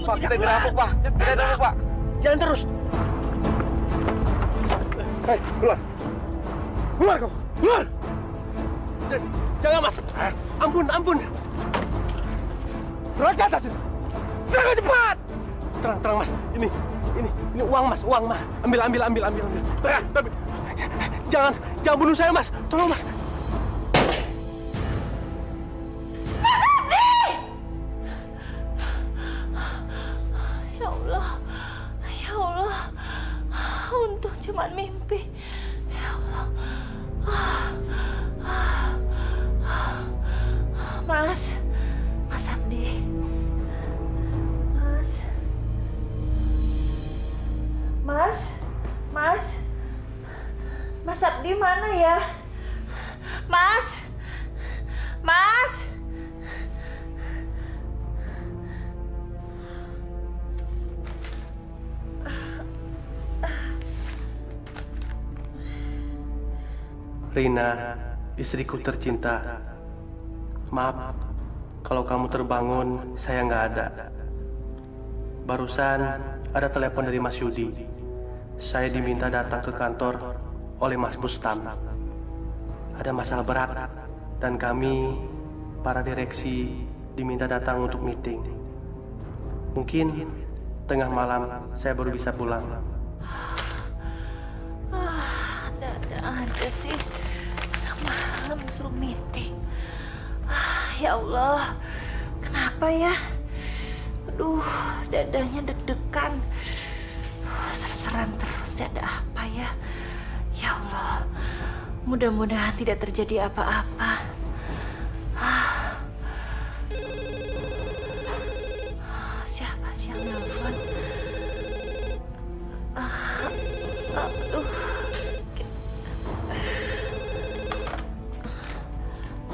Kamu Pak, kita dirampok, Pak. Kita dirampok, Pak. Jalan terus. Hei, keluar. Keluar kamu. Keluar. Jangan, Mas. Ampun, ampun. Serang ke atas itu. Serang cepat. Terang, Mas. Ini uang, Mas. Uang, Mas. Ambil. Tapi jangan bunuh saya, Mas. Tolong, Mas. Ya Allah, untung cuma mimpi. Ya Allah, Mas Abdi, Mas Abdi mana ya? Mas. Rina, istriku tercinta. Maaf, kalau kamu terbangun, saya nggak ada. Barusan ada telepon dari Mas Yudi. Saya diminta datang ke kantor oleh Mas Bustam. Ada masalah berat, dan kami, para direksi, diminta datang untuk meeting. Mungkin tengah malam saya baru bisa pulang. Ada aja sih. Malam suruh meeting. Ya Allah, kenapa ya? Aduh, dadanya deg-degan. Serseran terus, ada apa ya? Ya Allah, mudah-mudahan tidak terjadi apa-apa. Siapa sih yang nelfon? Aduh.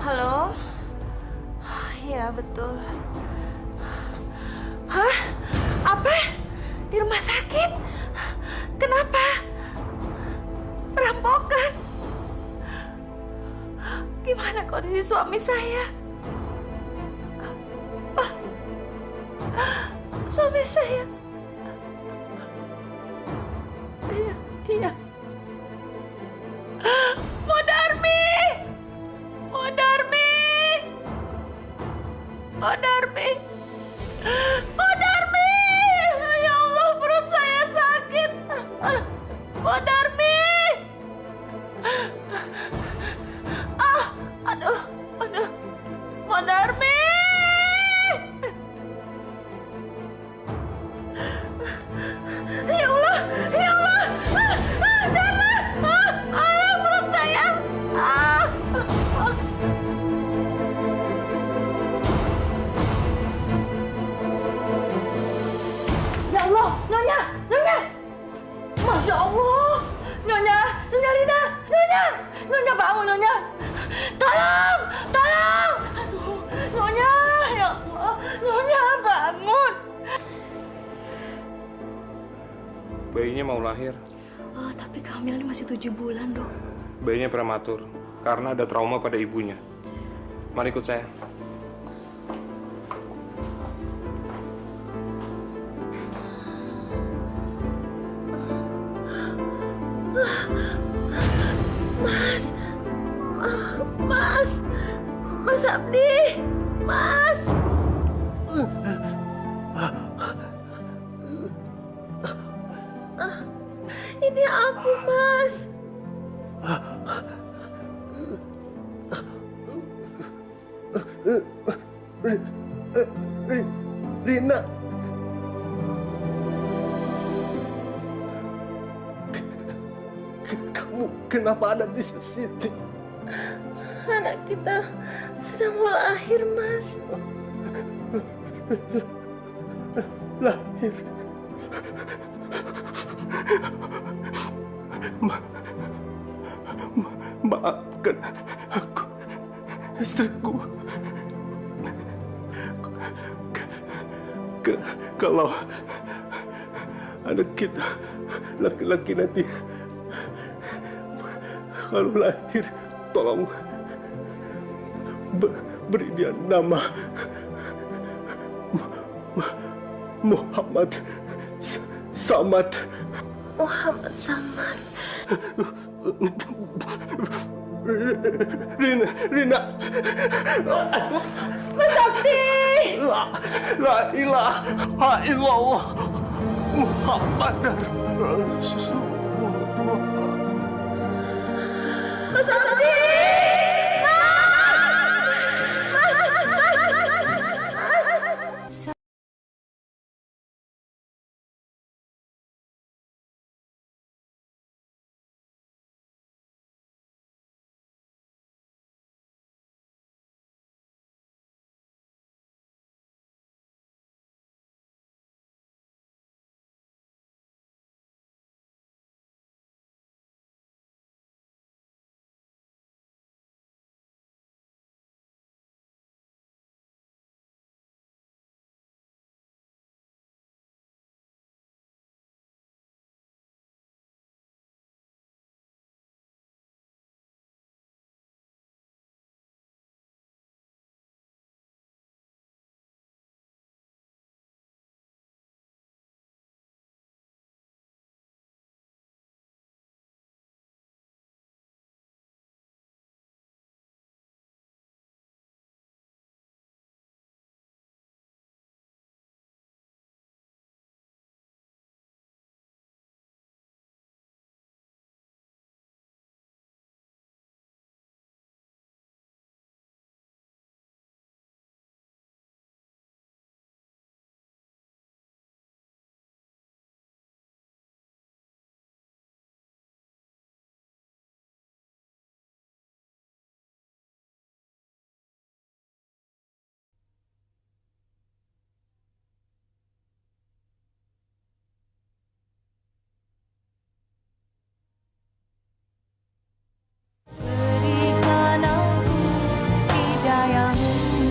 Halo? Ya, betul. Hah? Apa? Di rumah sakit? Kenapa? Perampokan? Gimana kondisi suami saya? Suami saya? Iya. Modarmi! Ya Allah, perut saya sakit. Modarmi! Aduh. Modarmi! Ya Allah! Jangan! Perut saya! Ya Allah, Nyonya! Masya Allah! Nyonya Rina! Nyonya bangun, Nyonya! Tolong! Aduh, Nyonya! Ya Allah! Nyonya bangun! Bayinya mau lahir. Tapi kehamilan masih 7 bulan, Dok. Bayinya prematur karena ada trauma pada ibunya. Mari ikut saya. Mas Abdi, Mas. Ini aku, Mas. Rina. Kamu kenapa ada di sini? Anak kita sudah mau lahir, Mas. Lahir. Maafkan aku, istriku. Kalau anak kita laki-laki nanti kalau lahir, tolong beri dia nama Muhammad Samad. Muhammad Samad. Rina. Mas Abdi! La ilaha illallah Muhammad Rasulullah. Mas Abdi! Berikan aku hidayahmu.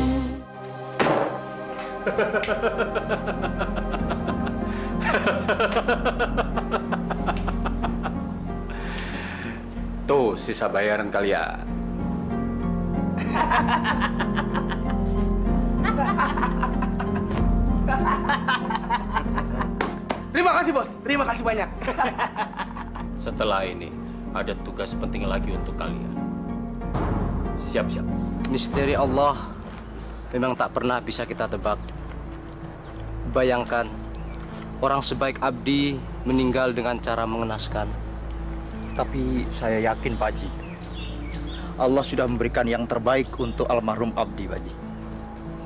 Tuh sisa bayaran kalian. Terima kasih bos, terima kasih banyak. Setelah ini ada tugas penting lagi untuk kalian. Siap-siap. Misteri Allah memang tak pernah bisa kita tebak. Bayangkan, orang sebaik Abdi meninggal dengan cara mengenaskan. Tapi saya yakin Pak Haji, Allah sudah memberikan yang terbaik untuk almarhum Abdi, Pak Haji.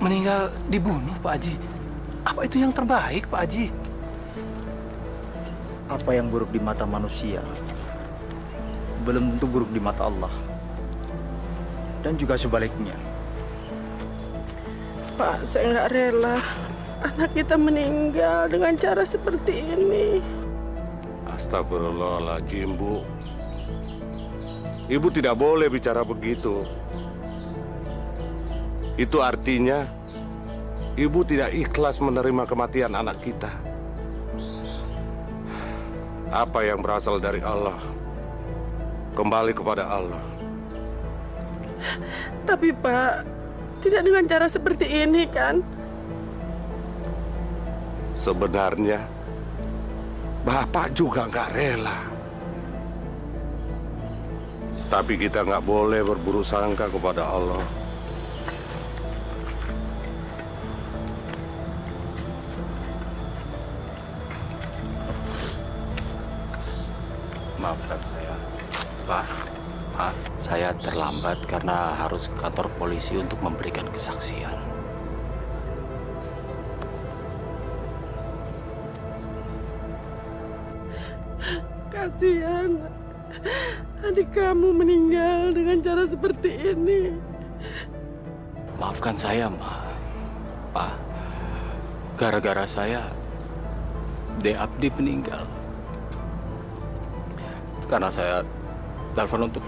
Meninggal dibunuh, Pak Haji. Apa itu yang terbaik, Pak Haji? Apa yang buruk di mata manusia, belum tentu buruk di mata Allah. Dan juga sebaliknya. Pak, saya nggak rela anak kita meninggal dengan cara seperti ini. Astagfirullahaladzim, Bu. Ibu tidak boleh bicara begitu. Itu artinya Ibu tidak ikhlas menerima kematian anak kita. Apa yang berasal dari Allah, kembali kepada Allah. Tapi Pak, tidak dengan cara seperti ini kan? Sebenarnya, Bapak juga nggak rela. Tapi kita nggak boleh berburuk sangka kepada Allah. Maafkan saya, Pak. Saya terlambat karena harus ke kantor polisi untuk memberikan kesaksian. Kasihan, adik kamu meninggal dengan cara seperti ini. Maafkan saya, Ma. Pak, gara-gara saya, De Abdi meninggal. Karena saya telepon untuk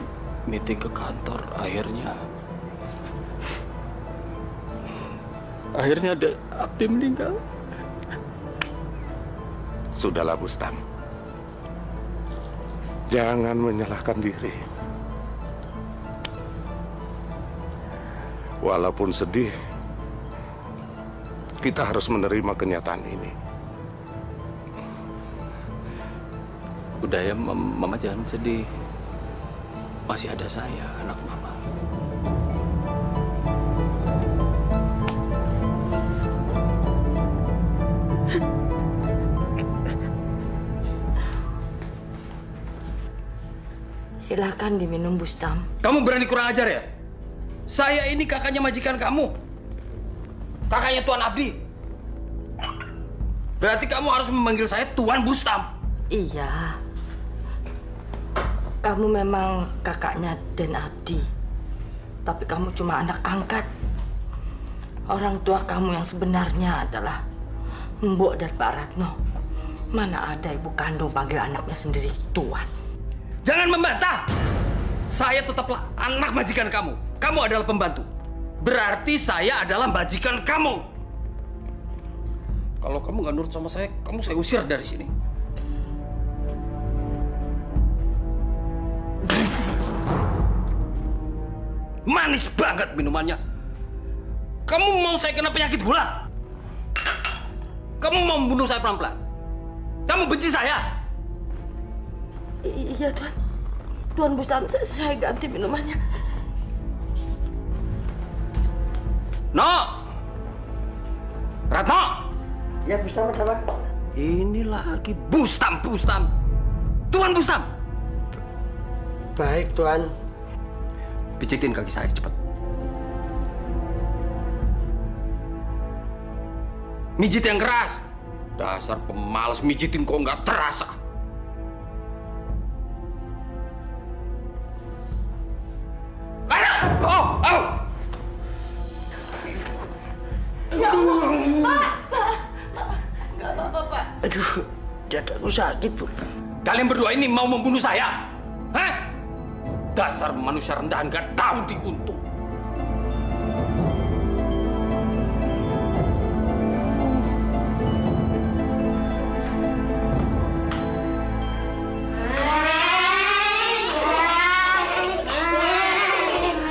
meeting ke kantor, akhirnya De Abdi meninggal. Sudahlah, Bustam. Jangan menyalahkan diri. Walaupun sedih, kita harus menerima kenyataan ini. Udah ya, Mama jangan sedih. Masih ada saya, anak Mama. Silahkan diminum, Bustam. Kamu berani kurang ajar ya? Saya ini kakaknya majikan kamu. Kakaknya Tuan Abdi. Berarti kamu harus memanggil saya Tuan Bustam. Iya. Kamu memang kakaknya Den Abdi. Tapi kamu cuma anak angkat. Orang tua kamu yang sebenarnya adalah Mbok dan Pak Ratno. Mana ada ibu kandung panggil anaknya sendiri Tuan. Jangan membantah. Saya tetaplah anak majikan kamu. Kamu adalah pembantu. Berarti saya adalah majikan kamu. Kalau kamu nggak nurut sama saya usir dari sini. Manis banget minumannya. Kamu mau saya kena penyakit gula? Kamu mau membunuh saya pelan-pelan? Kamu benci saya? Iya, Tuan. Tuan Bustam, saya ganti minumannya. No! Ratno! Ya, Bustam, apa? Ini lagi Bustam. Tuan Bustam! Baik, Tuan. Pijitin kaki saya, cepat. Mijit yang keras. Dasar pemalas, mijitin kok nggak terasa. Aduh, dadaku sakit, Bu. Kalian berdua ini mau membunuh saya? Hah? Dasar manusia rendahan gak tahu diuntung.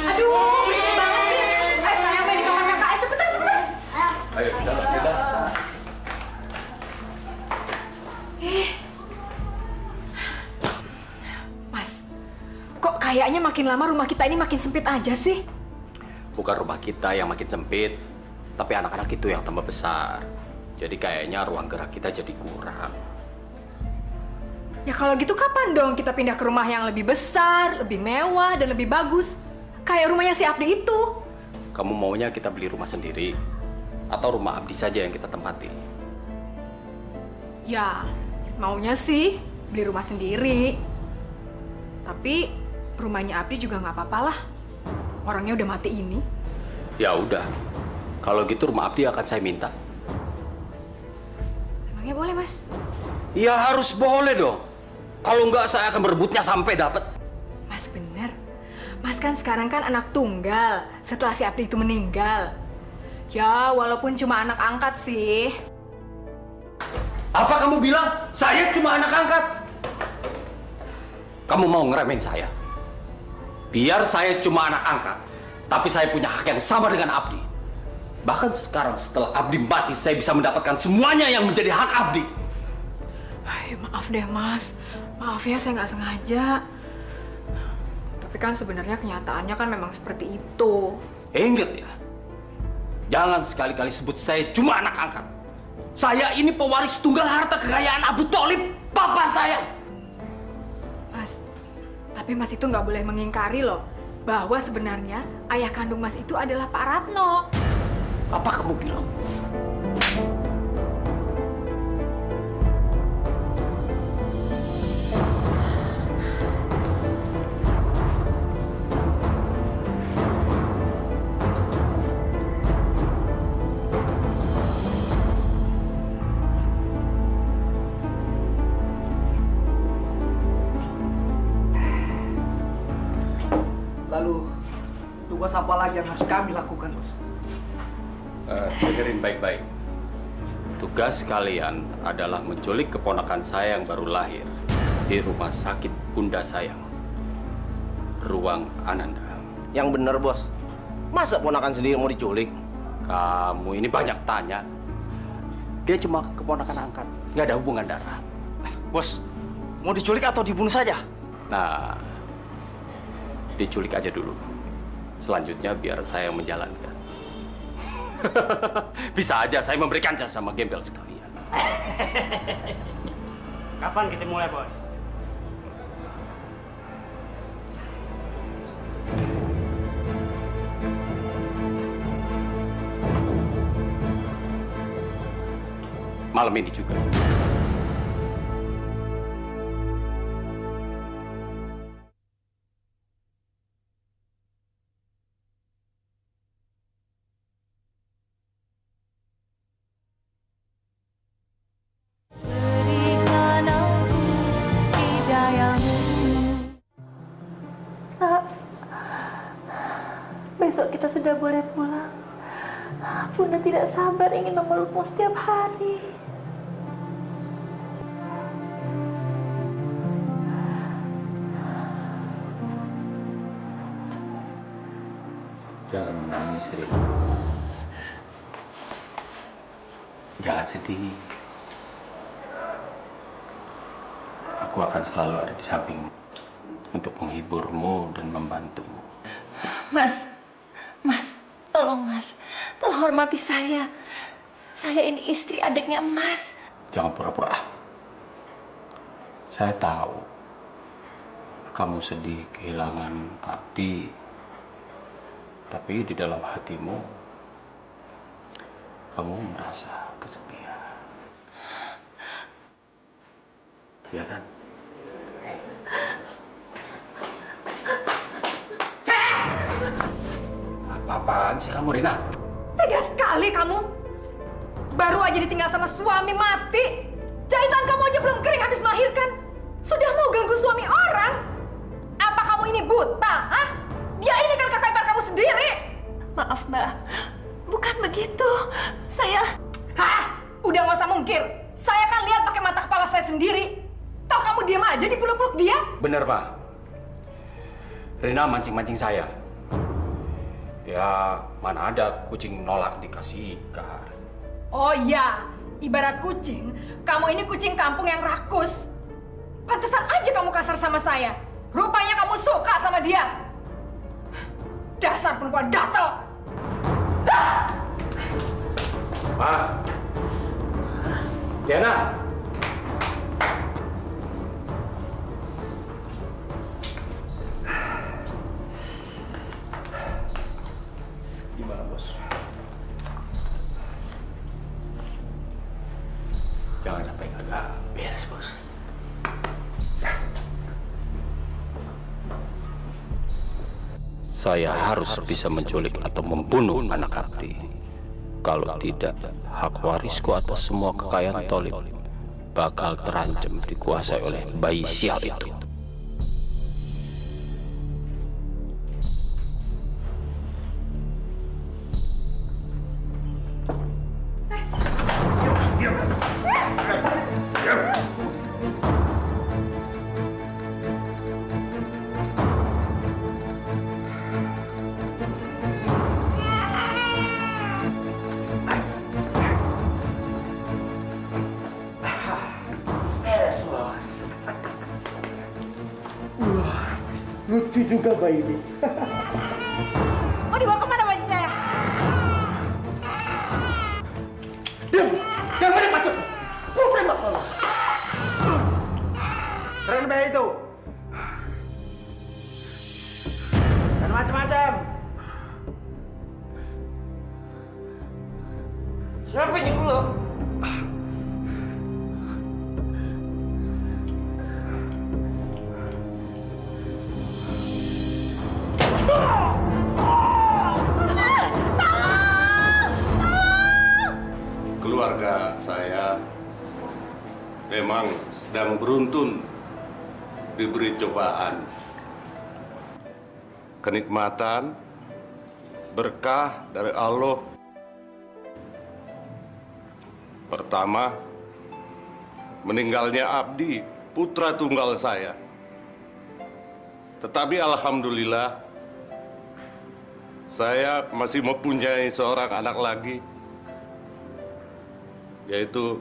Aduh, berisik banget sih. Ayo sayang main di kamar kakak. Ayo cepetan. Ayo, kita. Mas, kok kayaknya makin lama rumah kita ini makin sempit aja sih? Bukan rumah kita yang makin sempit, tapi anak-anak itu yang tambah besar. Jadi kayaknya ruang gerak kita jadi kurang. Ya kalau gitu kapan dong kita pindah ke rumah yang lebih besar, lebih mewah, dan lebih bagus? Kayak rumahnya si Abdi itu. Kamu maunya kita beli rumah sendiri? Atau rumah Abdi saja yang kita tempati? Ya, maunya sih beli rumah sendiri. Tapi rumahnya Abdi juga nggak apa-apa lah. Orangnya udah mati ini. Ya udah, kalau gitu rumah Abdi akan saya minta. Emangnya boleh, Mas? Ya harus boleh dong. Kalau enggak saya akan berebutnya sampai dapat. Mas bener. Mas kan sekarang kan anak tunggal setelah si Abdi itu meninggal. Ya, walaupun cuma anak angkat sih. Apa kamu bilang saya cuma anak angkat? Kamu mau ngeremehin saya? Biar saya cuma anak angkat, tapi saya punya hak yang sama dengan Abdi. Bahkan sekarang setelah Abdi mati, saya bisa mendapatkan semuanya yang menjadi hak Abdi. Ay, maaf deh, Mas. Maaf ya, saya nggak sengaja. Tapi kan sebenarnya kenyataannya kan memang seperti itu. Ingat ya, jangan sekali-kali sebut saya cuma anak angkat. Saya ini pewaris tunggal harta kekayaan Abu Tholib, papa saya. Mas, tapi Mas itu nggak boleh mengingkari loh bahwa sebenarnya ayah kandung Mas itu adalah Pak Ratno. Apa kamu bilang? Lalu, tugas apa lagi yang harus kami lakukan, Bos? Dengerin baik-baik. Tugas kalian adalah menculik keponakan saya yang baru lahir di rumah sakit Bunda Sayang, Ruang Ananda. Yang bener, Bos. Masa ponakan sendiri mau diculik? Kamu ini banyak tanya. Dia cuma keponakan angkat, nggak ada hubungan darah. Bos, Mau diculik atau dibunuh saja? Nah, diculik aja dulu. Selanjutnya biar saya yang menjalankan. Bisa aja saya memberikan jasa sama gembel sekalian. Kapan kita mulai, Bos? Malam ini juga. Berikan aku hidayahmu. Nak, besok kita sudah boleh pulang. Bunda tidak sabar ingin memelukmu setiap hari. Jangan menangis, Rina. Jangan sedih. Aku akan selalu ada di sampingmu untuk menghiburmu dan membantumu. Mas, tolong Mas, tolong hormati saya. Saya ini istri adiknya Mas. Jangan pura-pura. Saya tahu kamu sedih kehilangan Abdi, tapi di dalam hatimu kamu merasa kesepian. Ya kan? Apa-apaan sih kamu, Rina? Tega sekali kamu. Baru aja ditinggal sama suami mati. Jahitan kamu aja belum kering habis melahirkan. Sudah mau ganggu suami orang? Apa kamu ini buta? Hah? Dia ini kan kakak ipar kamu sendiri. Maaf Mbak, bukan begitu. Saya... Hah? Udah nggak usah mungkir. Saya kan lihat pakai mata kepala saya sendiri. Tahu kamu diam aja dipeluk-peluk dia? Bener, Pak. Rina mancing-mancing saya. Ya, mana ada kucing nolak dikasih ikan. Oh iya, ibarat kucing. Kamu ini kucing kampung yang rakus. Pantesan aja kamu kasar sama saya. Rupanya kamu suka sama dia. Dasar perempuan gatel. Ma. Diana. Gimana, Bos? Jangan sampai gagal. Beres, Bos. Saya harus bisa menculik atau membunuh anak Abdi. Kalau tidak, hak warisku atas semua kekayaan Tolib bakal terancam dikuasai oleh bayi sial itu. Beres, Bos. Wah, lucu juga bayi ini. Mau dibawa kemana bayi saya? Diam! Jangan banyak masuk! Putri Mbak Tolong! Serahin bayi itu! Dan macam-macam! Siapa yang nyuruh lo? Keluarga saya memang sedang beruntun diberi cobaan. Kenikmatan, berkah dari Allah. Pertama, meninggalnya Abdi, putra tunggal saya. Tetapi alhamdulillah, saya masih mempunyai seorang anak lagi, yaitu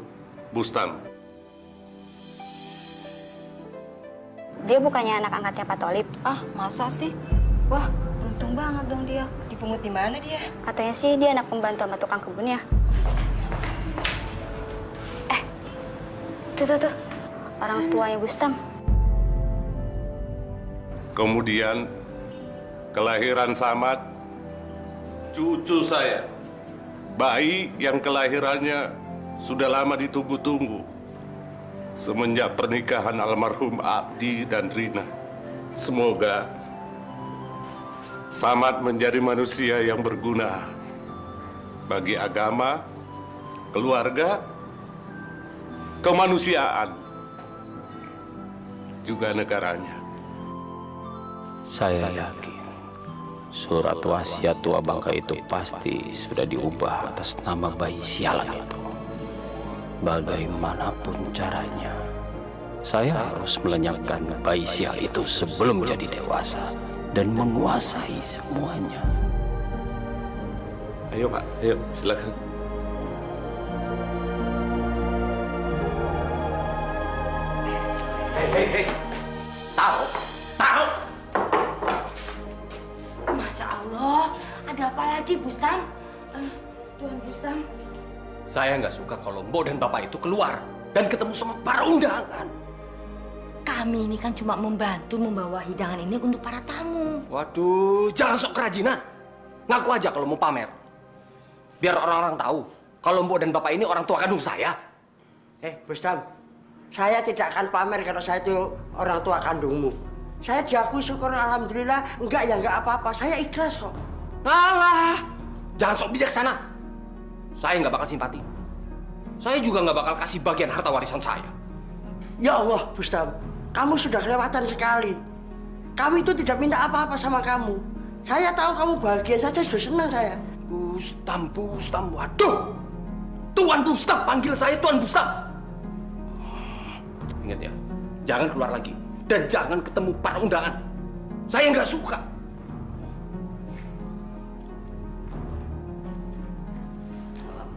Bustam. Dia bukannya anak angkatnya Pak Tolip. Ah, masa sih? Wah, untung banget dong dia. Dipungut di mana dia? Katanya sih dia anak pembantu sama tukang kebun ya. Tuh. Orang tuanya Bustam. Kemudian kelahiran Samad, cucu saya. Bayi yang kelahirannya sudah lama ditunggu-tunggu. Semenjak pernikahan almarhum Abdi dan Rina. Semoga Samad menjadi manusia yang berguna bagi agama, keluarga, kemanusiaan, juga negaranya. Saya yakin surat wasiat tua bangka itu pasti sudah diubah atas nama bayi sialan itu. Bagaimanapun caranya, saya harus melenyapkan bayi sial itu sebelum jadi dewasa dan menguasai semuanya. Ayo Pak, ayo silakan. Hei, tahu. Masya Allah, ada apa lagi, Bustam? Tuan Bustam. Saya nggak suka kalau Mbok dan Bapak itu keluar dan ketemu sama para undangan. Kami ini kan cuma membantu membawa hidangan ini untuk para tamu. Waduh, jangan sok kerajinan. Ngaku aja kalau mau pamer. Biar orang-orang tahu kalau Mbok dan Bapak ini orang tua kandung saya. Bustam, saya tidak akan pamer kalau saya itu orang tua kandungmu. Saya diakui syukur alhamdulillah, enggak apa-apa. Saya ikhlas kok. Alah, jangan sok bijaksana. Saya nggak bakal simpati. Saya juga nggak bakal kasih bagian harta warisan saya. Ya Allah, Bustam, kamu sudah kelewatan sekali. Kami itu tidak minta apa-apa sama kamu. Saya tahu kamu bahagia saja sudah senang saya. Bustam, waduh. Tuan Bustam, panggil saya Tuan Bustam. Ingat ya, jangan keluar lagi. Dan jangan ketemu para undangan. Saya nggak suka.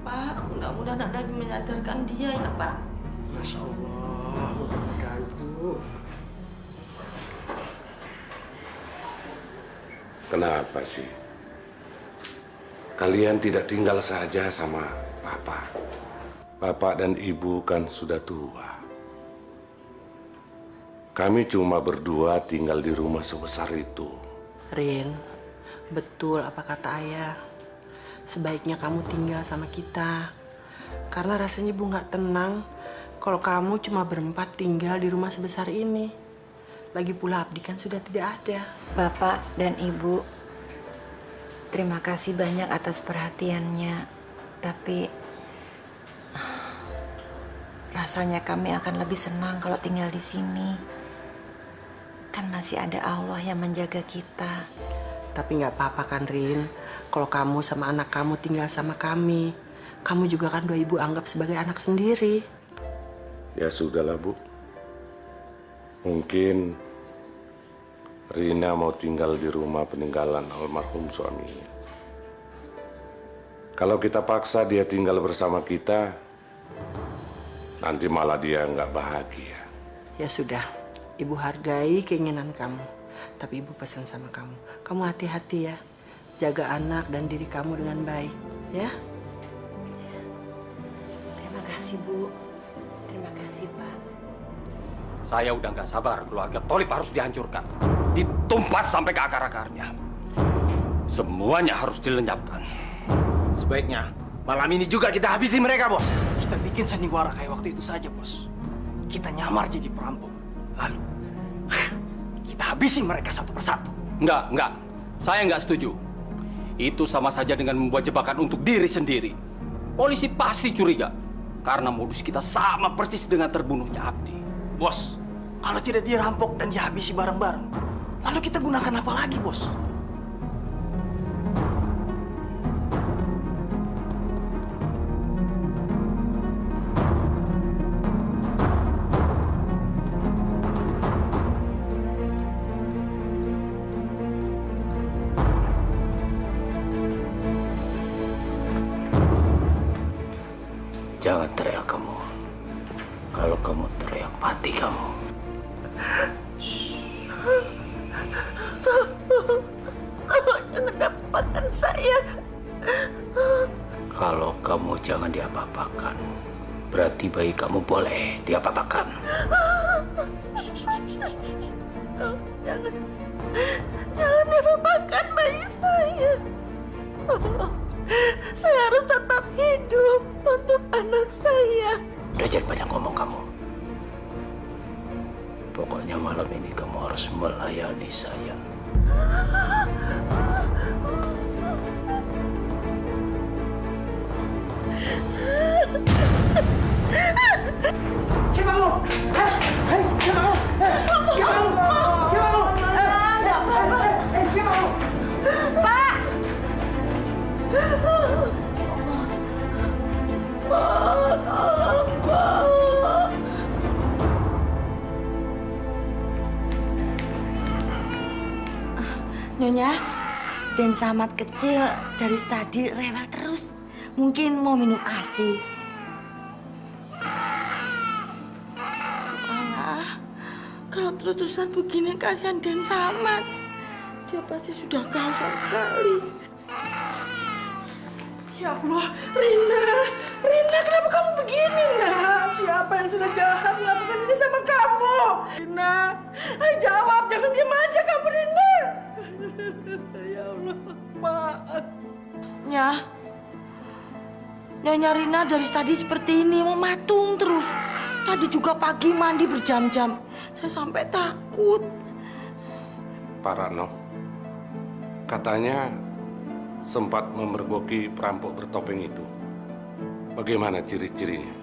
Pak, mudah-mudahan Anda menyadarkan dia ya, Pak. Masya Allah, mudah-mudahan Bu. Kenapa sih? Kalian tidak tinggal saja sama Papa. Bapak dan Ibu kan sudah tua. Kami cuma berdua tinggal di rumah sebesar itu. Rin, betul apa kata ayah. Sebaiknya kamu tinggal sama kita. Karena rasanya Ibu nggak tenang kalau kamu cuma berempat tinggal di rumah sebesar ini. Lagi pula Abdi kan sudah tidak ada. Bapak dan Ibu, terima kasih banyak atas perhatiannya. Tapi rasanya kami akan lebih senang kalau tinggal di sini. Kan masih ada Allah yang menjaga kita. Tapi nggak apa-apa kan, Rin. Kalau kamu sama anak kamu tinggal sama kami, kamu juga kan doa Ibu anggap sebagai anak sendiri. Ya sudahlah, Bu. Mungkin Rina mau tinggal di rumah peninggalan almarhum suaminya. Kalau kita paksa dia tinggal bersama kita, nanti malah dia nggak bahagia. Ya sudah, Ibu hargai keinginan kamu. Tapi Ibu pesan sama kamu hati-hati ya. Jaga anak dan diri kamu dengan baik, ya. Terima kasih, Bu. Terima kasih, Pak. Saya udah nggak sabar keluarga Tolip harus dihancurkan. Ditumpas sampai ke akar-akarnya. Semuanya harus dilenyapkan. Sebaiknya malam ini juga kita habisi mereka, Bos. Kita bikin sandiwara kayak waktu itu saja, Bos. Kita nyamar jadi perampok. Lalu, kita habisi mereka satu persatu. Enggak. Saya nggak setuju. Itu sama saja dengan membuat jebakan untuk diri sendiri. Polisi pasti curiga. Karena modus kita sama persis dengan terbunuhnya Abdi. Bos, kalau tidak dirampok dan dihabisi bareng-bareng, lalu kita gunakan apa lagi, Bos? Jangan teriak kamu. Kalau kamu teriak, mati kamu. Shh. saya. Kalau kamu jangan diapa-apakan, berarti bayi kamu boleh diapa-apakan. Jangan diapa-apakan bayi saya. Saya harus tetap hidup untuk anak saya. Udah jangan banyak ngomong kamu. Pokoknya malam ini kamu harus melayani saya. Siapa kamu? Hei, siapa kamu? Siapa kamu? Siapa kamu? Siapa kamu? Pak! Nyonya, Den Samad kecil dari tadi rewel terus. Mungkin mau minum ASI. Alah, kalau terus-terusan begini kasihan Den Samad. Dia pasti sudah kasar sekali. Ya Allah, Rina, Rina, kenapa kamu begini, nak? Siapa yang sudah jahat melakukan ini sama kamu? Rina, ayo jawab, jangan diam aja kamu, Rina. Ya Allah, maaf. Nyonya Rina dari tadi seperti ini, mematung terus. Tadi juga pagi mandi berjam-jam. Saya sampai takut. Pak Rano, katanya sempat memergoki perampok bertopeng itu. Bagaimana ciri-cirinya?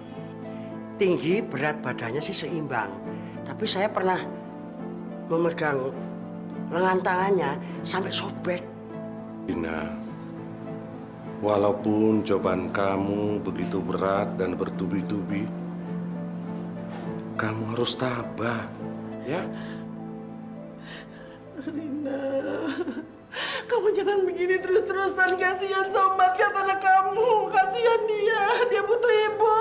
Tinggi, berat badannya sih seimbang. Tapi saya pernah memegang lengan tangannya sampai sobek. Rina, walaupun cobaan kamu begitu berat dan bertubi-tubi, kamu harus tabah, ya? Rina, kamu jangan begini terus-terusan. Kasihan Somad, kata anak kamu. Kasihan dia butuh ibu.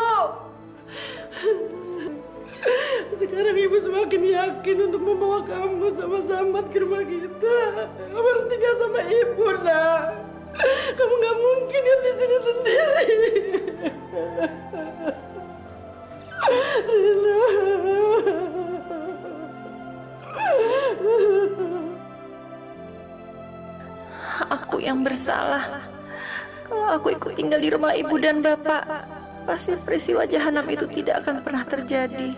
Sekarang ibu semakin yakin untuk membawa kamu sama Samad ke rumah kita. Kamu harus tinggal sama ibu, nak. Kamu nggak mungkin hidup di sini sendiri. Rina. Aku yang bersalah. Kalau aku ikut tinggal di rumah ibu dan bapak, pasti peristiwa jahanam itu tidak akan pernah terjadi.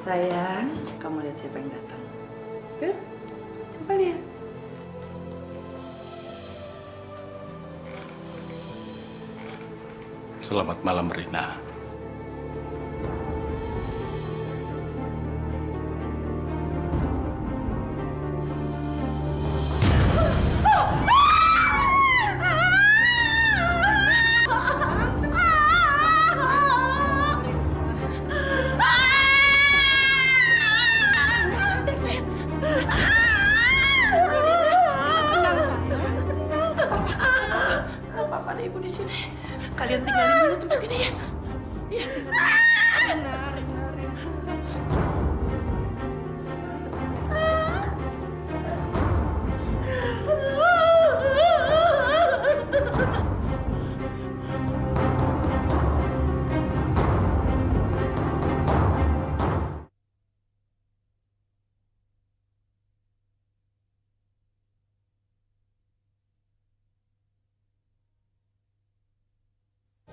Sayang, kamu lihat siapa yang datang. Oke? Coba lihat. Selamat malam, Rina. Papa ada ibu di sini. Kalian tinggalin dulu tempat ini ya. Iya, Rina.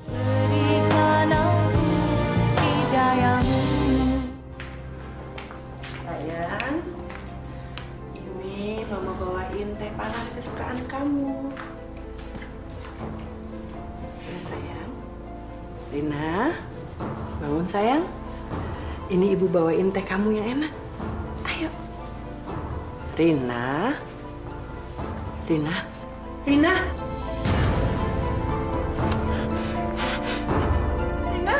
Berikan aku hidayahmu. Sayang, ini mama bawain teh panas kesukaan kamu. Ya sayang. Rina, bangun sayang. Ini ibu bawain teh kamu yang enak. Ayo. Rina. Rina. Rina. Rina.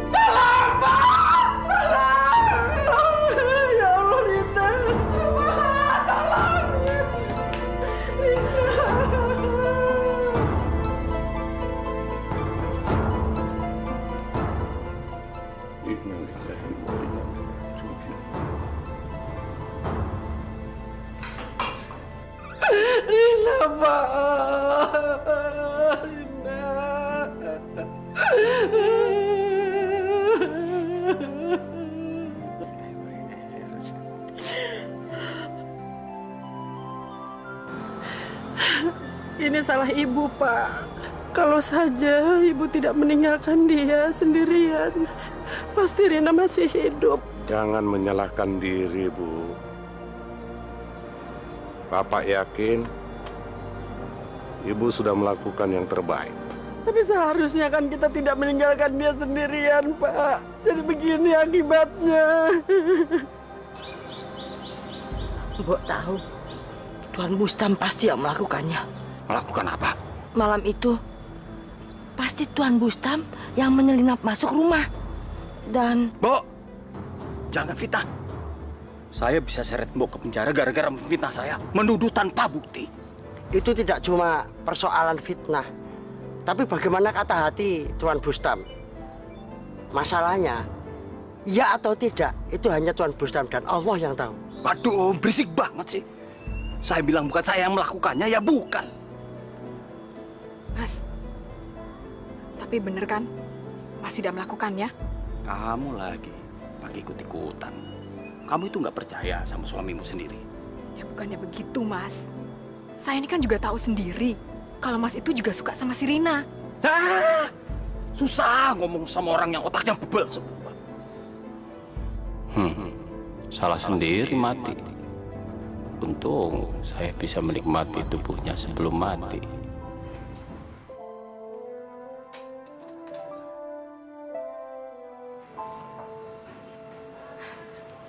Tolong, Pak! Tolong! Ya Allah, Rina. Pak, tolong! Rina. Pak. Ini salah ibu, Pak. Kalau saja ibu tidak meninggalkan dia sendirian, pasti Rina masih hidup. Jangan menyalahkan diri, Bu. Bapak yakin Ibu sudah melakukan yang terbaik. Tapi seharusnya kan kita tidak meninggalkan dia sendirian, Pak. Jadi begini akibatnya. Mbok tahu, Tuan Bustam pasti yang melakukannya. Melakukan apa? Malam itu, pasti Tuan Bustam yang menyelinap masuk rumah. Dan... Mbok, jangan fitnah. Saya bisa seret Mbok ke penjara gara-gara memfitnah saya. Menuduh tanpa bukti. Itu tidak cuma persoalan fitnah, tapi bagaimana kata hati Tuan Bustam. Masalahnya, ya atau tidak, itu hanya Tuan Bustam dan Allah yang tahu. Waduh, berisik banget sih. Saya bilang bukan saya yang melakukannya, ya bukan. Mas, tapi bener kan? Mas tidak melakukannya? Kamu lagi pakai ikut-ikutan. Kamu itu nggak percaya sama suamimu sendiri. Ya bukannya begitu, Mas. Saya ini kan juga tahu sendiri kalau Mas itu juga suka sama si Rina. Susah ngomong sama orang yang otaknya bebel semua. Salah sendiri mati. Untung saya bisa menikmati tubuhnya sebelum mati.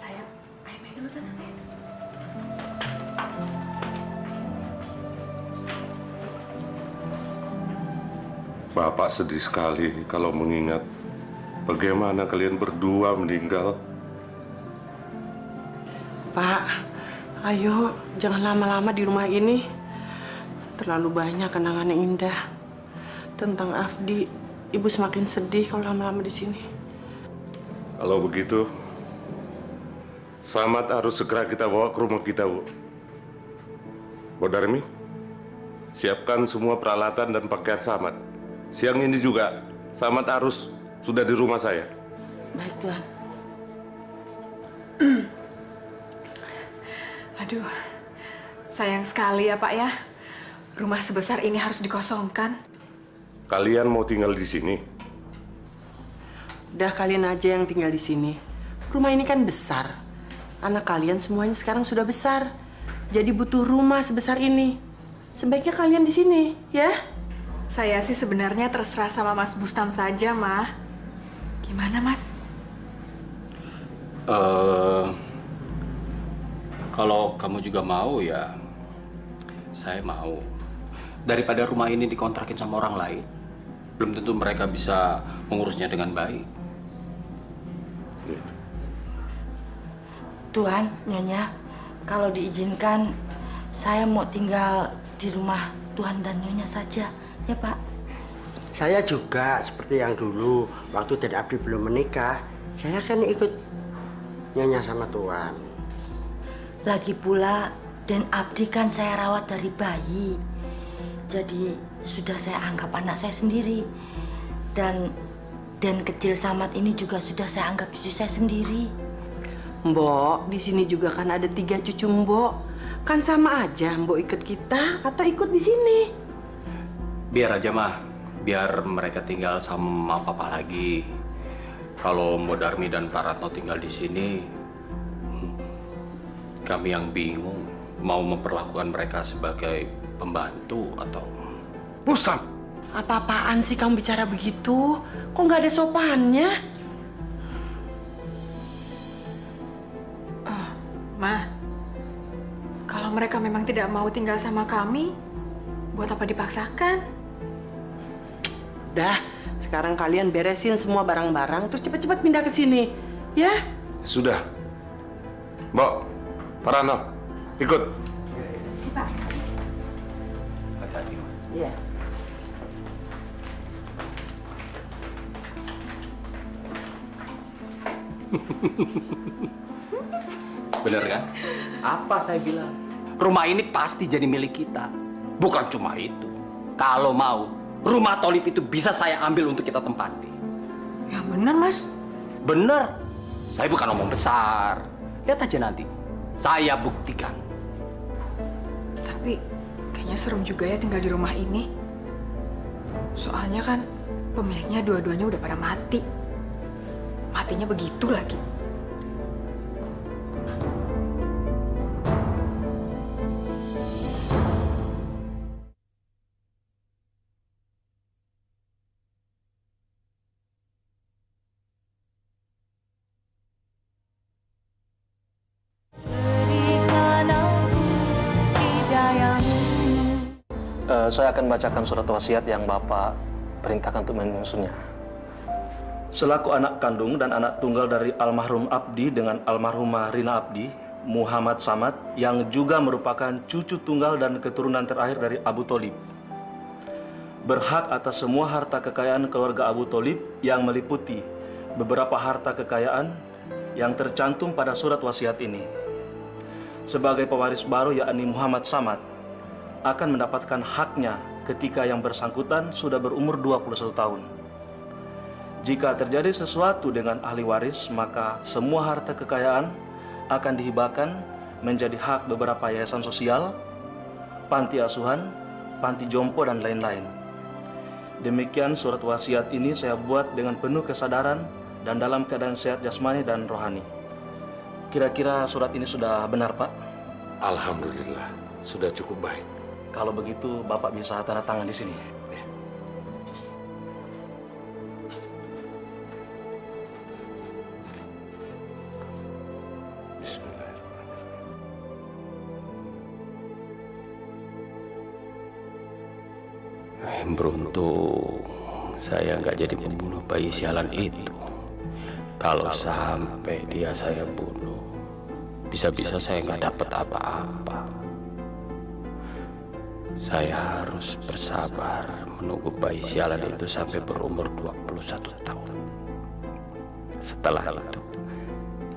Sayang, ayo main dulu sana, main. Bapak sedih sekali kalau mengingat bagaimana kalian berdua meninggal. Pak, ayo jangan lama-lama di rumah ini. Terlalu banyak kenangan yang indah tentang Afdi. Ibu semakin sedih kalau lama-lama di sini. Kalau begitu, Samad harus segera kita bawa ke rumah kita, Bu. Bu Darmi, siapkan semua peralatan dan pakaian Samad. Siang ini juga, Samad harus sudah di rumah saya. Baik, Tuan. Aduh, sayang sekali ya Pak ya. Rumah sebesar ini harus dikosongkan. Kalian mau tinggal di sini? Udah kalian aja yang tinggal di sini. Rumah ini kan besar. Anak kalian semuanya sekarang sudah besar. Jadi butuh rumah sebesar ini. Sebaiknya kalian di sini, ya? Saya sih sebenarnya terserah sama Mas Bustam saja, Mah. Gimana, Mas? Kalau kamu juga mau ya, saya mau. Daripada rumah ini dikontrakin sama orang lain, belum tentu mereka bisa mengurusnya dengan baik. Tuan, Nyonya, kalau diizinkan, saya mau tinggal di rumah Tuan dan Nyonya saja, ya Pak? Saya juga seperti yang dulu, waktu Den Abdi belum menikah, saya kan ikut Nyonya sama Tuan. Lagi pula, Den Abdi kan saya rawat dari bayi. Jadi, sudah saya anggap anak saya sendiri. Dan Den kecil Samad ini juga sudah saya anggap cucu saya sendiri. Mbok, di sini juga kan ada 3 cucu Mbok. Kan sama aja Mbok ikut kita atau ikut di sini. Biar aja, Mah. Biar mereka tinggal sama Papa lagi. Kalau Mbok Darmi dan Pak Ratno tinggal di sini, kami yang bingung mau memperlakukan mereka sebagai pembantu atau... Bustam! Apa-apaan sih kamu bicara begitu? Kok nggak ada sopannya? Mah, kalau mereka memang tidak mau tinggal sama kami, buat apa dipaksakan? Udah, sekarang kalian beresin semua barang-barang, terus cepat-cepat pindah ke sini, ya? Sudah. Mbok, Pak Rano, ikut. Iya. Bener kan? Apa saya bilang? Rumah ini pasti jadi milik kita. Bukan cuma itu. Kalau mau, rumah Tholib itu bisa saya ambil untuk kita tempati. Ya benar, Mas. Bener. Saya bukan ngomong besar. Lihat aja nanti. Saya buktikan. Tapi kayaknya serem juga ya tinggal di rumah ini. Soalnya kan pemiliknya dua-duanya udah pada mati. Matinya begitu lagi. Saya akan bacakan surat wasiat yang Bapak perintahkan untuk menyusunnya. Selaku anak kandung dan anak tunggal dari almarhum Abdi dengan almarhumah Rina Abdi, Muhammad Samad, yang juga merupakan cucu tunggal dan keturunan terakhir dari Abu Tholib, berhak atas semua harta kekayaan keluarga Abu Tholib yang meliputi beberapa harta kekayaan yang tercantum pada surat wasiat ini. Sebagai pewaris baru yakni Muhammad Samad akan mendapatkan haknya ketika yang bersangkutan sudah berumur 21 tahun. Jika terjadi sesuatu dengan ahli waris, maka semua harta kekayaan akan dihibahkan menjadi hak beberapa yayasan sosial, panti asuhan, panti jompo, dan lain-lain. Demikian surat wasiat ini saya buat dengan penuh kesadaran dan dalam keadaan sehat jasmani dan rohani. Kira-kira surat ini sudah benar, Pak? Alhamdulillah, sudah cukup baik. Kalau begitu, Bapak bisa tanda tangan di sini. Beruntung saya nggak jadi pembunuh bayi sialan itu. Kalau sampai dia saya bunuh, bisa-bisa saya nggak dapat apa-apa. Saya harus bersabar menunggu bayi sialan itu sampai berumur 21 tahun. Setelah itu,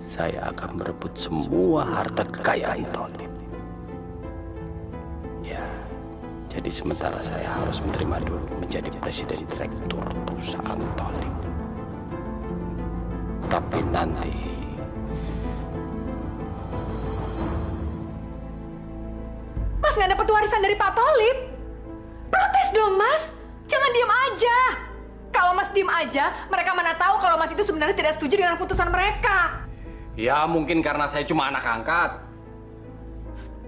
saya akan merebut semua harta kekayaan Tholib. Ya, jadi sementara saya harus menerima dulu menjadi presiden direktur perusahaan Tholib. Tapi nanti Mas nggak dapat warisan dari Pak Tholib. Protes dong, Mas. Jangan diem aja. Kalau Mas diem aja, mereka mana tahu kalau Mas itu sebenarnya tidak setuju dengan putusan mereka. Ya mungkin karena saya cuma anak angkat.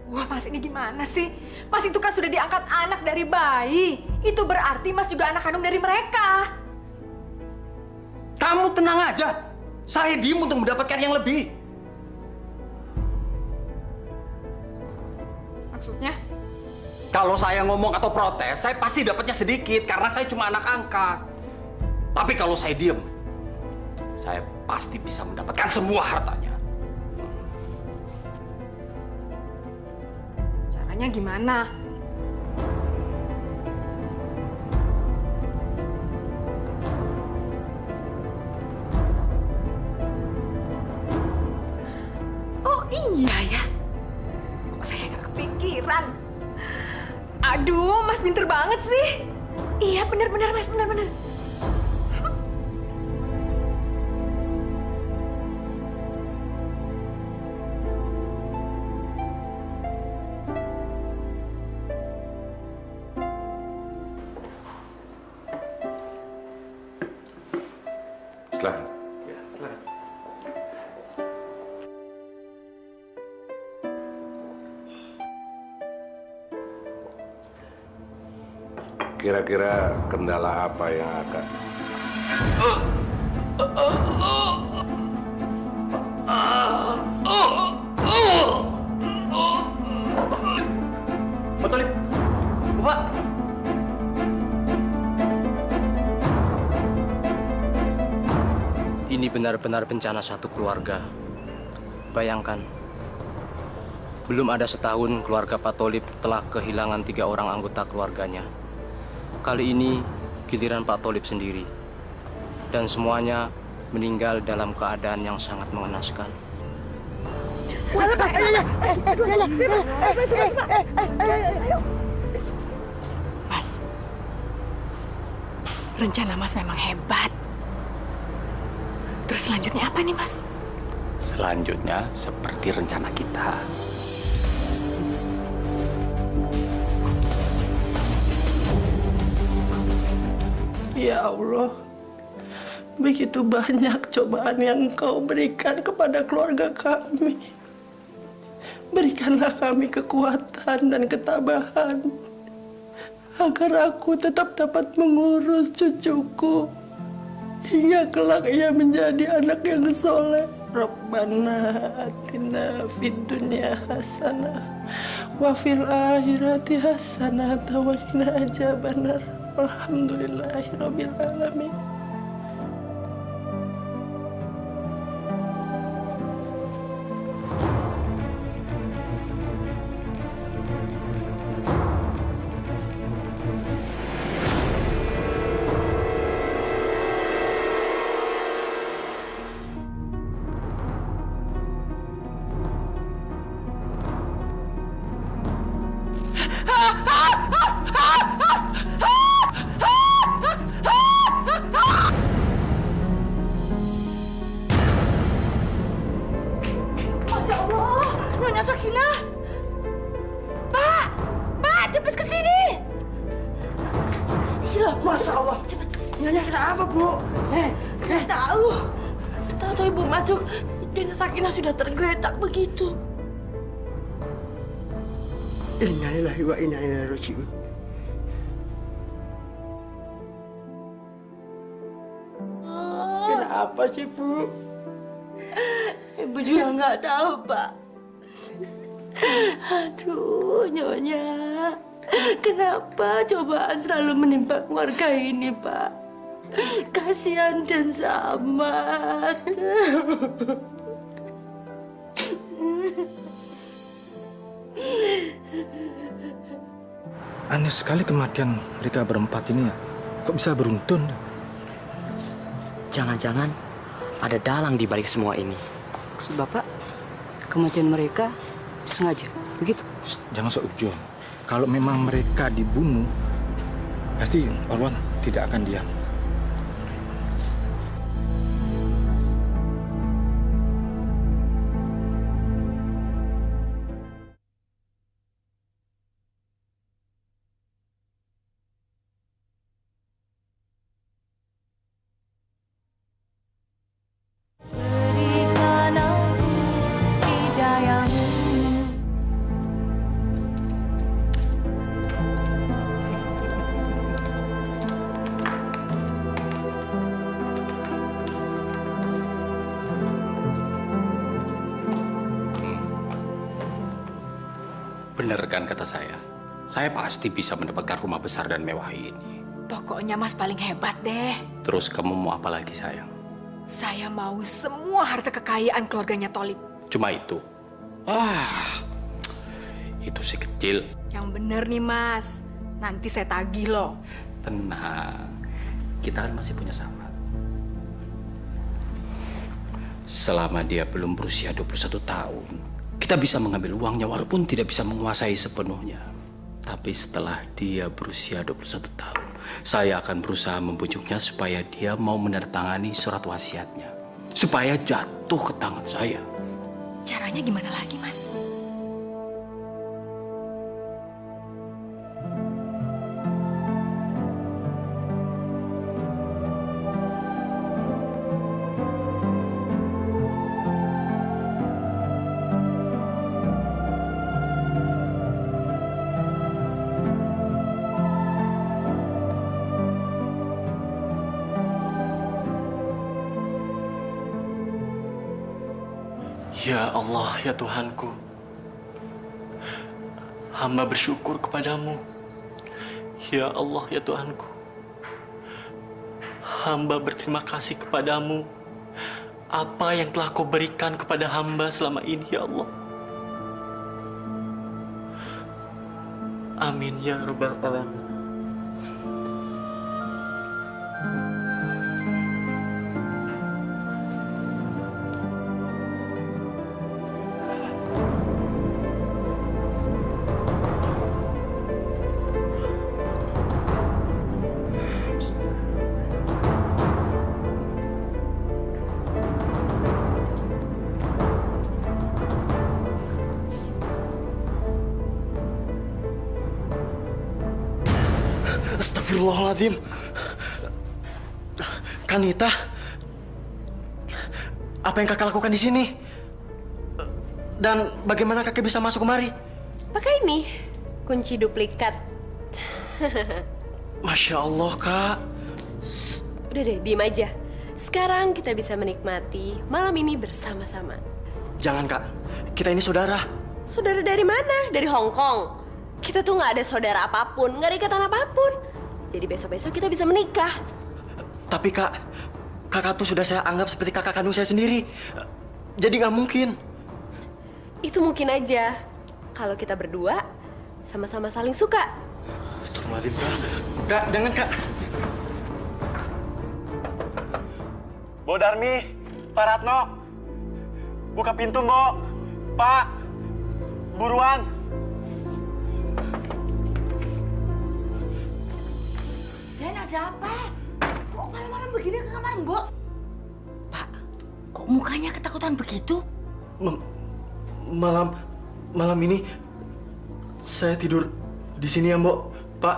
Wah, Mas ini gimana sih? Mas itu kan sudah diangkat anak dari bayi. Itu berarti Mas juga anak kandung dari mereka. Kamu tenang aja. Saya diem untuk mendapatkan yang lebih. Maksudnya? Kalau saya ngomong atau protes, saya pasti dapatnya sedikit karena saya cuma anak angkat. Tapi kalau saya diem, saya pasti bisa mendapatkan semua hartanya. Caranya gimana? Oh iya ya. Kok saya nggak kepikiran? Aduh, Mas pinter banget sih. Iya, benar-benar Mas, benar-benar. Silakan. Ya, silakan. Kira-kira kendala apa yang akan... Pak Tholib, Bapak. Ini benar-benar bencana satu keluarga. Bayangkan, belum ada setahun keluarga Pak Tholib telah kehilangan 3 orang anggota keluarganya. Kali ini giliran Pak Tholib sendiri. Dan semuanya meninggal dalam keadaan yang sangat mengenaskan. Rencana Mas memang hebat. Terus selanjutnya apa nih, Mas? Selanjutnya seperti rencana kita. Ya Allah, begitu banyak cobaan yang Engkau berikan kepada keluarga kami. Berikanlah kami kekuatan dan ketabahan agar aku tetap dapat mengurus cucuku hingga kelak ia menjadi anak yang soleh. Rabbana atina fid dunya hasanah wa fil akhirati hasanah wa qina adzabannar. Alhamdulillahirabbil alamin. Masya Allah, Nyonya Sakinah. Pak, cepet ke sini. Loh, Masya Allah. Cepet. Nyonya kenapa, Bu? Nggak tahu. Tahu-tahu Ibu masuk, Nyonya Sakinah sudah tergeletak begitu. Innalillahi wa inna ilaihi raji'un. Kenapa sih, Bu? Ibu juga nggak tahu, Pak. Aduh, Nyonya. Kenapa cobaan selalu menimpa keluarga ini, Pak? Kasihan dan Samad. Aneh sekali kematian mereka berempat ini ya. Kok bisa beruntun? Jangan-jangan ada dalang di balik semua ini. Maksud Bapak, kematian mereka sengaja, begitu? Jangan seujung. Kalau memang mereka dibunuh, pasti Orwan tidak akan diam. Berikan aku hidayahmu. Benar kan kata saya? Saya pasti bisa mendapatkan rumah besar dan mewah ini. Pokoknya Mas paling hebat deh. Terus kamu mau apa lagi sayang? Saya mau semua harta kekayaan keluarganya Tholib. Cuma itu? Itu si kecil. Yang bener nih, Mas. Nanti saya tagih loh. Tenang, kita kan masih punya Samad. Selama dia belum berusia 21 tahun, kita bisa mengambil uangnya walaupun tidak bisa menguasai sepenuhnya. Tapi setelah dia berusia 21 tahun, saya akan berusaha membujuknya supaya dia mau menandatangani surat wasiatnya. Supaya jatuh ke tangan saya. Caranya gimana lagi, Mas? Ya Allah, ya Tuhanku. Hamba bersyukur kepadamu. Ya Allah, ya Tuhanku. Hamba berterima kasih kepadamu. Apa yang telah kau berikan kepada hamba selama ini, ya Allah. Amin, ya Rabbal Alamin. Astagfirullahaladzim. Kanita, apa yang kakak lakukan di sini? Dan bagaimana kakek bisa masuk kemari? Pakai ini, kunci duplikat. Masya Allah, Kak. Udah deh, diem aja. Sekarang kita bisa menikmati malam ini bersama-sama. Jangan, Kak. Kita ini saudara. Saudara dari mana? Dari Hong Kong. Kita tuh nggak ada saudara apapun, nggak ada ikatan apapun. Jadi besok-besok kita bisa menikah. Tapi, Kak, kakak tuh sudah saya anggap seperti kakak kandung saya sendiri. Jadi nggak mungkin. Itu mungkin aja. Kalau kita berdua sama-sama saling suka. Astagfirullahaladzim, Kak. Kak, jangan, Kak. Bo Darmi, Pak Ratno. Buka pintu, Bo. Pak, buruan. Dan ada apa? Kok malam-malam begini ke kamar Mbok? Pak, kok mukanya ketakutan begitu? Malam ini saya tidur di sini ya, Mbok. Pak.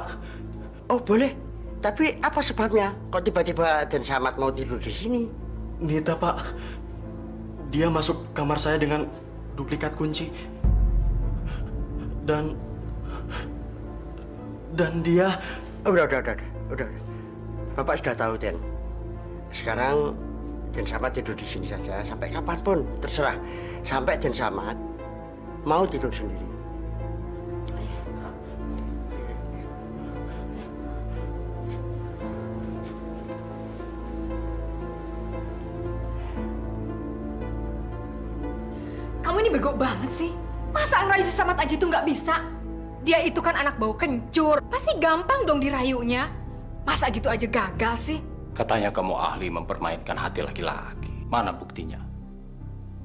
Oh, boleh. Tapi apa sebabnya? Kok tiba-tiba Den Samad mau tidur di sini? Nita, Pak. Dia masuk kamar saya dengan duplikat kunci. Dan dia... Udah. Bapak sudah tahu, Den. Sekarang Den Samad tidur di sini saja sampai kapanpun, terserah. Sampai Den Samad mau tidur sendiri. Kamu ini bego banget sih. Masa ngerayu si Samad aja tuh nggak bisa? Dia itu kan anak bau kencur. Pasti gampang dong dirayunya. Masa gitu aja gagal sih? Katanya kamu ahli mempermainkan hati laki-laki. Mana buktinya?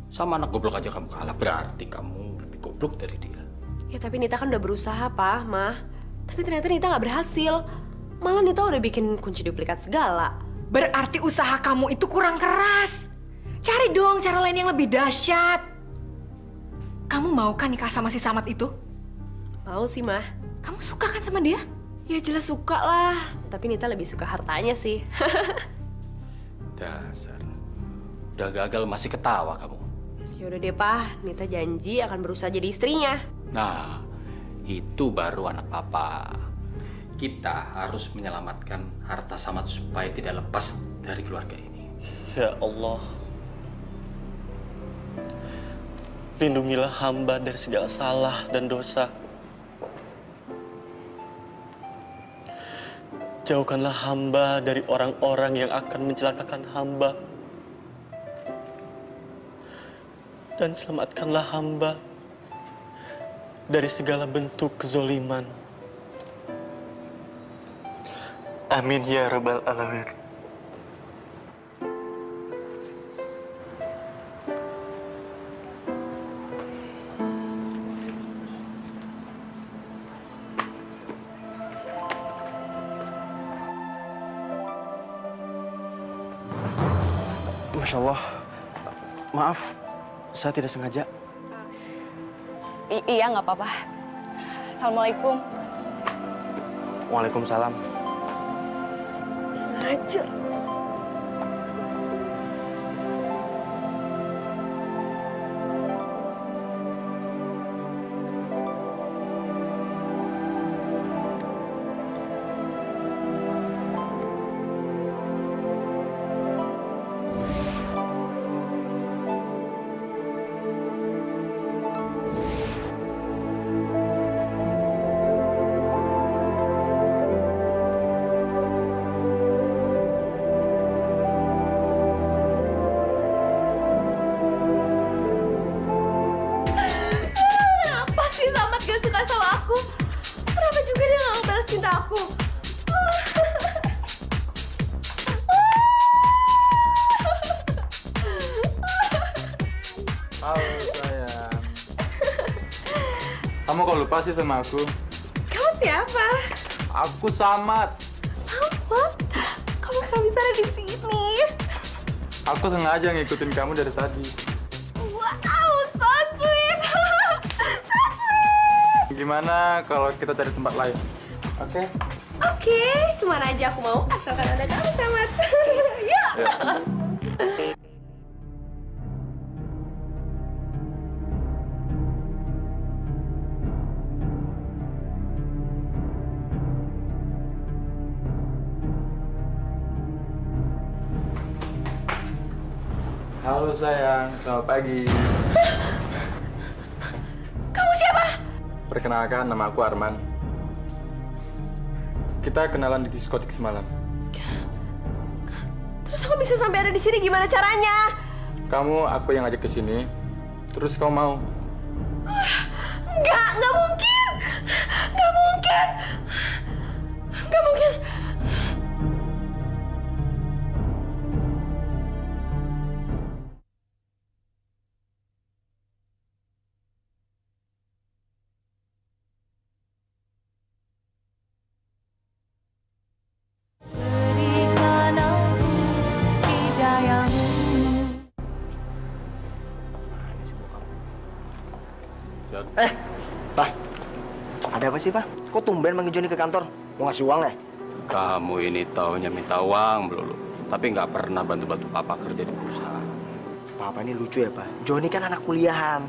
Sama anak goblok aja kamu kalah. Berarti kamu lebih goblok dari dia. Ya tapi Nita kan udah berusaha, Pak, Mah. Tapi ternyata Nita nggak berhasil. Malah Nita udah bikin kunci duplikat segala. Berarti usaha kamu itu kurang keras. Cari dong cara lain yang lebih dahsyat. Kamu mau kan nikah sama si Samad itu? Mau sih, Mah. Kamu suka kan sama dia? Ya jelas suka lah. Tapi Nita lebih suka hartanya sih. Dasar. Udah gagal masih ketawa kamu. Ya udah deh, Pak. Nita janji akan berusaha jadi istrinya. Nah, itu baru anak papa. Kita harus menyelamatkan harta Samad supaya tidak lepas dari keluarga ini. Ya Allah. Lindungilah hamba dari segala salah dan dosa. Jauhkanlah hamba dari orang-orang yang akan mencelakakan hamba. Dan selamatkanlah hamba dari segala bentuk kezoliman. Amin ya Rabbal Alamin. Masya Allah, maaf, saya tidak sengaja. Iya, nggak apa-apa. Assalamualaikum. Waalaikumsalam. Sengaja. Kamu kok lupa sih sama aku? Kamu siapa? Aku Samad. Samad? Kamu kenapa bisa ada di sini? Aku sengaja ngikutin kamu dari tadi. Wow, so sweet. So sweet. Gimana kalau kita cari tempat lain? Oke? Oke, kemana aja aku mau, asalkan ada kamu, Samad. Yuk! Halo sayang, selamat pagi. Kamu siapa? Perkenalkan, nama aku Arman. Kita kenalan di diskotik semalam. Terus aku bisa sampai ada di sini gimana caranya? Kamu aku yang ngajak ke sini. Terus kau mau? Nggak mungkin. Nggak mungkin. Nggak mungkin. Berikan aku hidayahmu. Pak. Ada apa sih, Pak? Kok tumben manggil Joni ke kantor? Mau ngasih uang ya? Kamu ini taunya minta uang melulu, tapi nggak pernah bantu-bantu papa kerja di perusahaan. Papa ini lucu ya, Pak. Joni kan anak kuliahan.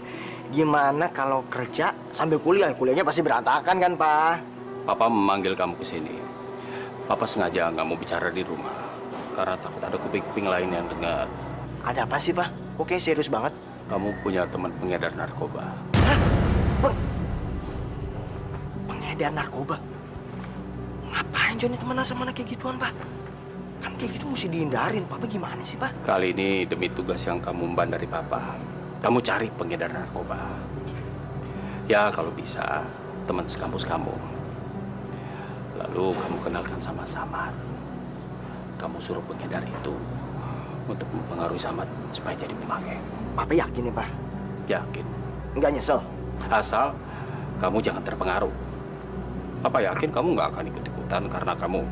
Gimana kalau kerja sambil kuliah? Kuliahnya pasti berantakan kan, Pak? Papa memanggil kamu ke sini. Papa sengaja nggak mau bicara di rumah, karena takut ada kuping-kuping lain yang dengar. Ada apa sih, Pak? Oke, serius banget. Kamu punya teman pengedar narkoba. Pengedar narkoba? Ngapain Joni temenan sama anak kayak gituan, Pak? Kan kayak gitu mesti dihindarin. Papa gimana sih, Pak? Kali ini demi tugas yang kamu emban dari papa, kamu cari pengedar narkoba. Ya kalau bisa, teman sekampus kamu. Lalu kamu kenalkan sama Samad. Kamu suruh pengedar itu untuk mempengaruhi Samad supaya jadi pemakai. Papa yakin ya, Pak? Yakin. Nggak nyesel? Asal kamu jangan terpengaruh. Papa yakin kamu nggak akan ikut-ikutan karena kamu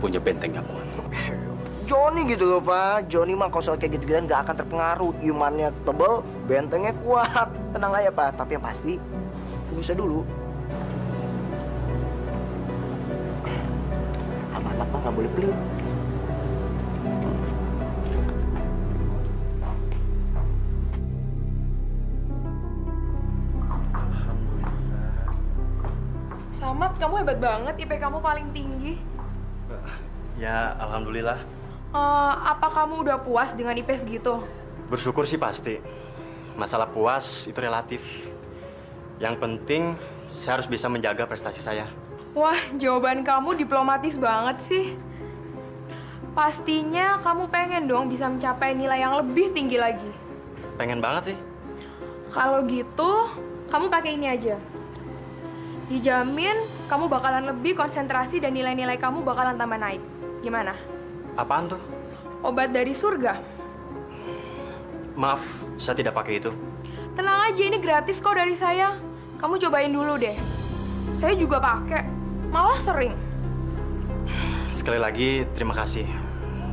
punya benteng yang kuat. Joni gitu loh, Pak. Joni mah kalau soal kayak gitu-gituan nggak akan terpengaruh. Imannya tebel, bentengnya kuat. Tenang aja, Pak. Tapi yang pasti, fokusnya dulu. Anak-anak mah nggak boleh pelit. Samad, kamu hebat banget. IP kamu paling tinggi. Ya, alhamdulillah. Apa kamu udah puas dengan IP segitu? Bersyukur sih pasti. Masalah puas itu relatif. Yang penting, saya harus bisa menjaga prestasi saya. Wah, jawaban kamu diplomatis banget sih. Pastinya kamu pengen dong bisa mencapai nilai yang lebih tinggi lagi. Pengen banget sih. Kalau gitu, kamu pakai ini aja. Dijamin kamu bakalan lebih konsentrasi dan nilai-nilai kamu bakalan tambah naik. Gimana? Apaan tuh? Obat dari surga. Maaf, saya tidak pakai itu. Tenang aja, ini gratis kok dari saya. Kamu cobain dulu deh. Saya juga pakai, malah sering. Sekali lagi, terima kasih.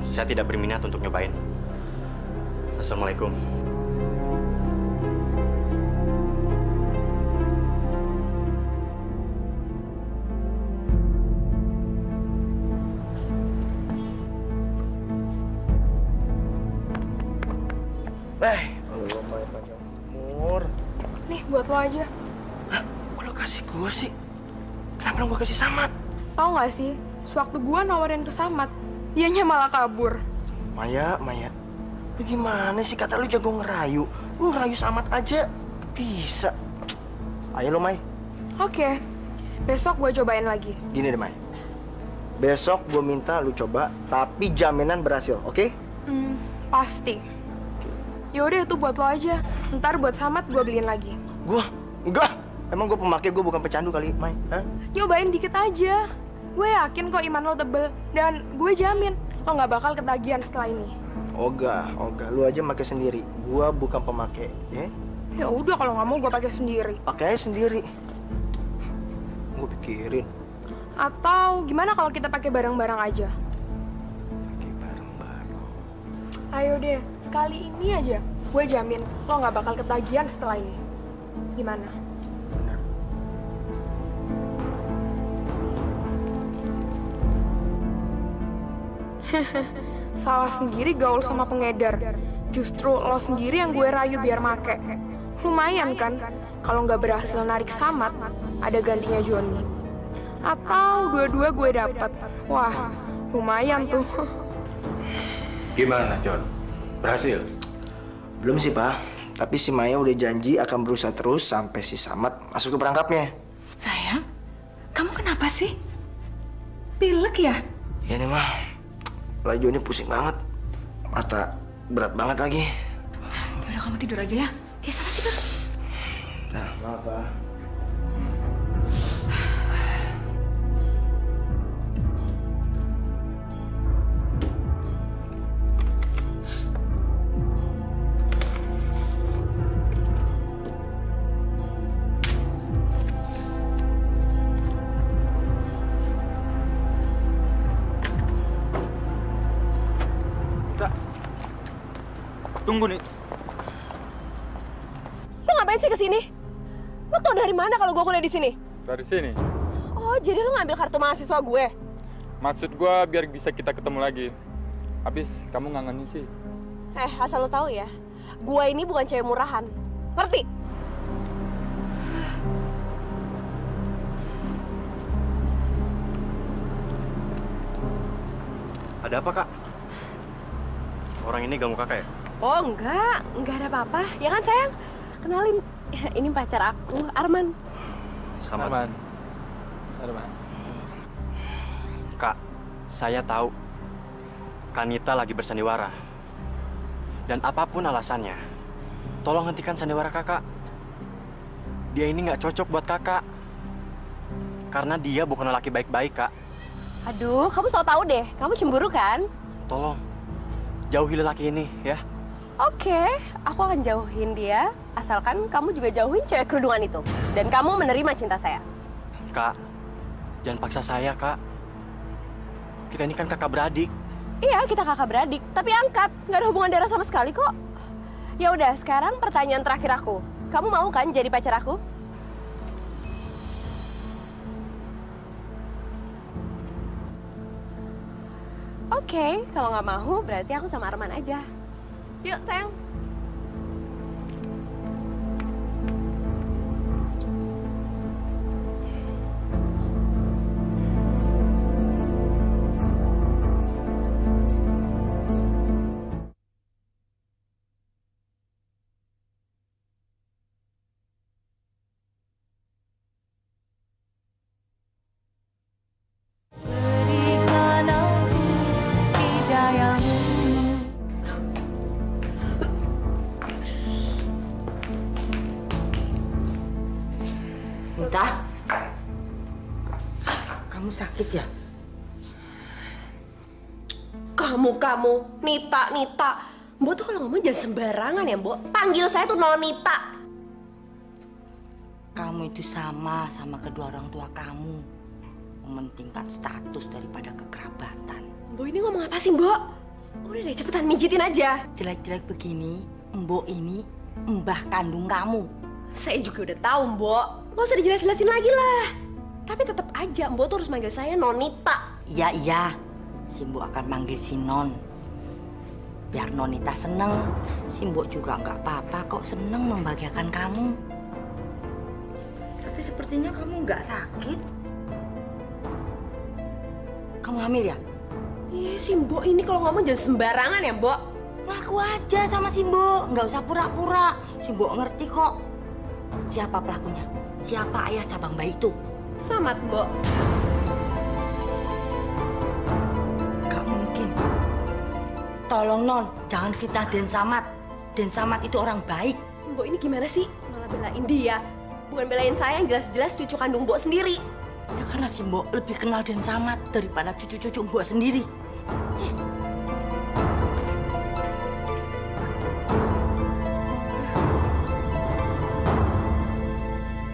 Saya tidak berminat untuk nyobain. Assalamualaikum. Lo main panjang umur. Nih, buat lo aja. Hah? Kok lo kasih gue sih? Kenapa lo gak kasih Samad? Tahu nggak sih, sewaktu gua nawarin ke Samad, dianya malah kabur. Maya, lu gimana sih? Kata lu jago ngerayu. Lu ngerayu Samad aja bisa. Ayo lo, Mai. Oke, besok gua cobain lagi. Gini deh, Mai. Besok gue minta lu coba, tapi jaminan berhasil, oke? Pasti. Yaudah, itu buat lo aja. Ntar buat Samad gue beliin lagi. Gua? Enggak. Emang gue pemakai, gue bukan pecandu kali, Mai. Hah? Nyobain dikit aja. Gue yakin kok iman lo tebel. Dan gue jamin lo nggak bakal ketagihan setelah ini. Ogah. Lu aja pakai sendiri. Gua bukan pemakai, ya? Ya udah, kalau nggak mau gue pakai sendiri. Pakai sendiri. Gue pikirin. Atau gimana kalau kita pakai bareng-bareng aja? Pakai bareng-bareng. Ayo deh, sekali ini aja. Gue jamin lo nggak bakal ketagihan setelah ini. Gimana? Salah sendiri gaul sama pengedar. Justru lo sendiri yang gue rayu biar make. Lumayan kan, kalau nggak berhasil narik Samad, ada gantinya Joni. Atau dua-dua gue dapat. Wah, lumayan tuh. Gimana, John? Berhasil? Belum sih, Pak. Tapi si Maya udah janji akan berusaha terus sampai si Samad masuk ke perangkapnya. Sayang, kamu kenapa sih? Pilek ya? Ya nih, mah. Lah Joni pusing banget. Mata berat banget lagi. Yaudah kamu tidur aja ya. Ya sana tidur. Nah, maaf, Pak. Tunggu nih. Lo ngapain sih kesini? Lo tau dari mana kalau gue kuliah di sini? Dari sini. Oh, jadi lo ngambil kartu mahasiswa gue? Maksud gue biar bisa kita ketemu lagi. Habis kamu ngangenin sih. Asal lo tahu ya, gue ini bukan cewek murahan. Ngerti? Ada apa, Kak? Orang ini ganggu kakak ya? Oh, enggak ada apa-apa. Ya kan, sayang? Kenalin, ini pacar aku, Arman. Sama. Arman. Kak, saya tahu Kanita lagi bersandiwara. Dan apapun alasannya, tolong hentikan sandiwara kakak. Dia ini nggak cocok buat kakak. Karena dia bukan lelaki baik-baik, Kak. Aduh, kamu so tau deh. Kamu cemburu kan? Tolong, jauhi lelaki ini, ya. Oke, aku akan jauhin dia. Asalkan kamu juga jauhin cewek kerudungan itu. Dan kamu menerima cinta saya. Kak, jangan paksa saya, Kak. Kita ini kan kakak beradik. Iya, kita kakak beradik. Tapi angkat, nggak ada hubungan darah sama sekali kok. Ya udah, sekarang pertanyaan terakhir aku. Kamu mau kan jadi pacar aku? Oke, kalau nggak mau berarti aku sama Arman aja. Yuk, sayang. Berikan aku hidayamu. Nita, kamu sakit ya? Kamu, Nita. Mbok tuh kalau ngomong jangan sembarangan ya, Mbok. Panggil saya tuh Nonita. Kamu itu sama kedua orang tua kamu. Mementingkan status daripada kekerabatan. Mbok ini ngomong apa sih, Mbok? Udah deh, cepetan mijitin aja. Jelek-jelek begini, Mbok ini mbah kandung kamu. Saya juga udah tahu, Mbok. Nggak usah dijelas-jelasin lagi lah. Tapi tetap aja, Mbok tuh harus manggil saya Nonita. Iya. Si Mbok akan manggil si Non. Biar Nonita seneng. Si Mbok juga nggak apa-apa kok seneng membahagiakan kamu. Tapi sepertinya kamu nggak sakit. Kamu hamil ya? Iya, si Mbok ini kalau ngomong jangan sembarangan ya, Mbok. Ngaku aja sama si Mbok, nggak usah pura-pura. Si Mbok ngerti kok. Siapa pelakunya? Siapa ayah cabang bayi itu? Samad, Mbok. Gak mungkin. Tolong Non, jangan fitnah Den Samad. Den Samad itu orang baik. Mbok ini gimana sih? Malah belain dia. Bukan belain saya yang jelas-jelas cucu kandung Mbok sendiri. Ya karena si Mbok lebih kenal Den Samad daripada cucu-cucu Mbok sendiri.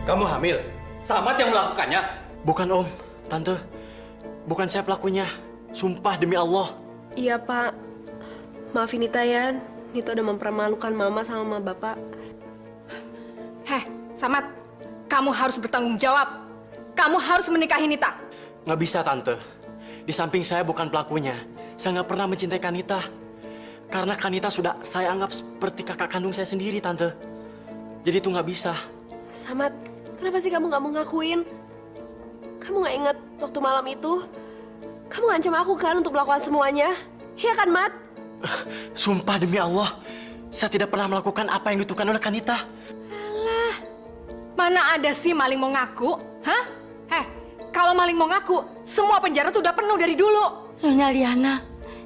Kamu hamil? Samad yang melakukannya? Bukan, Om. Tante. Bukan saya pelakunya. Sumpah demi Allah. Iya, Pak. Maafin Nita ya. Nita udah mempermalukan Mama sama Bapak. Samad, kamu harus bertanggung jawab. Kamu harus menikahi Nita. Nggak bisa, Tante. Di samping saya bukan pelakunya. Saya nggak pernah mencintai Kanita. Karena Kanita sudah saya anggap seperti kakak kandung saya sendiri, Tante. Jadi itu nggak bisa. Samad, kenapa sih kamu nggak mau ngakuin? Kamu nggak inget waktu malam itu? Kamu ngancam aku kan untuk melakukan semuanya? Iya kan, Mat? Sumpah demi Allah, saya tidak pernah melakukan apa yang dituduhkan oleh Kanita. Alah, mana ada sih maling mau ngaku? Hah? Kalau maling mau ngaku, semua penjara tuh udah penuh dari dulu. Nyonya Liana,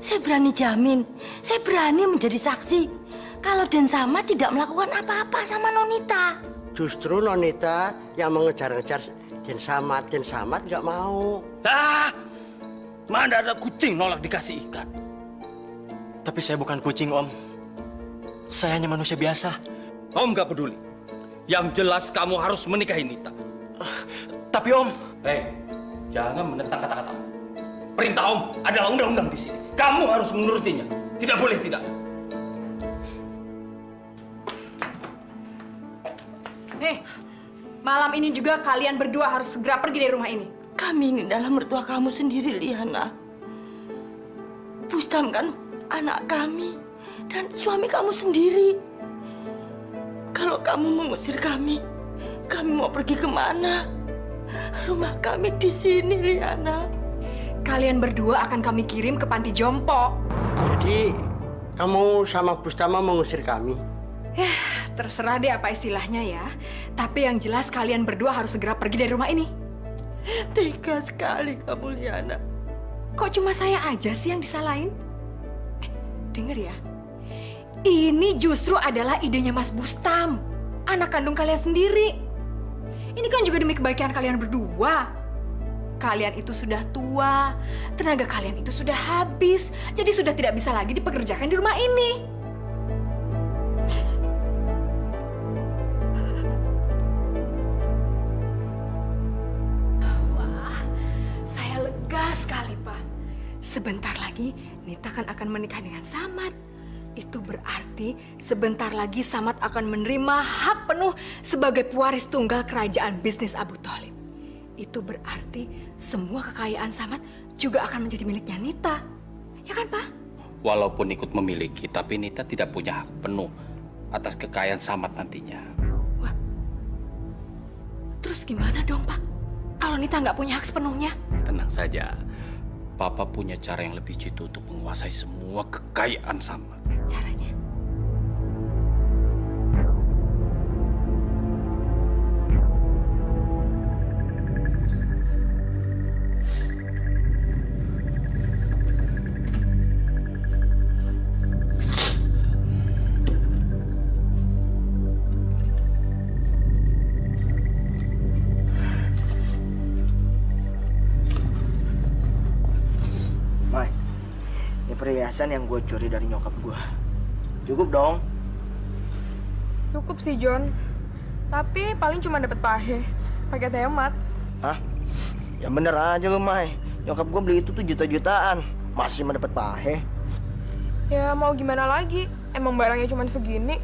saya berani jamin, saya berani menjadi saksi kalau Den Samad tidak melakukan apa-apa sama Nonita. Justru Nonita yang mengejar-ngejar Den Samad nggak mau. Mana ada kucing nolak dikasih ikan. Tapi saya bukan kucing, Om. Saya hanya manusia biasa. Om nggak peduli. Yang jelas kamu harus menikahi Nita. Tapi Om... Jangan menentang kata-kata. Perintah Om adalah undang-undang di sini. Kamu harus menurutinya. Tidak boleh tidak. Malam ini juga kalian berdua harus segera pergi dari rumah ini. Kami ini adalah mertua kamu sendiri, Liana. Bustam kan anak kami dan suami kamu sendiri. Kalau kamu mengusir kami mau pergi kemana? Rumah kami di sini, Liana. Kalian berdua akan kami kirim ke panti jompo. Jadi kamu sama Bustama mengusir kami? Terserah deh apa istilahnya ya. Tapi yang jelas kalian berdua harus segera pergi dari rumah ini. Tega sekali kamu, Liana. Kok cuma saya aja sih yang disalahin? Denger ya. Ini justru adalah idenya Mas Bustam. Anak kandung kalian sendiri. Ini kan juga demi kebaikan kalian berdua. Kalian itu sudah tua, tenaga kalian itu sudah habis, jadi sudah tidak bisa lagi dipekerjakan di rumah ini. Wah, saya lega sekali, Pak. Sebentar lagi Nita akan menikah dengan Samad. Itu berarti sebentar lagi Samad akan menerima hak penuh sebagai pewaris tunggal kerajaan bisnis Abu Tholib. Itu berarti semua kekayaan Samad juga akan menjadi miliknya Nita. Ya kan, Pak? Walaupun ikut memiliki, tapi Nita tidak punya hak penuh atas kekayaan Samad nantinya. Wah, terus gimana dong, Pak? Kalau Nita nggak punya hak sepenuhnya? Tenang saja. Papa punya cara yang lebih jitu untuk menguasai semua kekayaan Samad. Caranya? Perhiasan yang gue curi dari nyokap gue. Cukup dong? Cukup sih, John. Tapi paling cuma dapat pahe. Pakai hemat. Hah? Ya bener aja lu, Mai. Nyokap gue beli itu tuh juta-jutaan. Masih cuma dapat pahe. Ya mau gimana lagi? Emang barangnya cuma segini.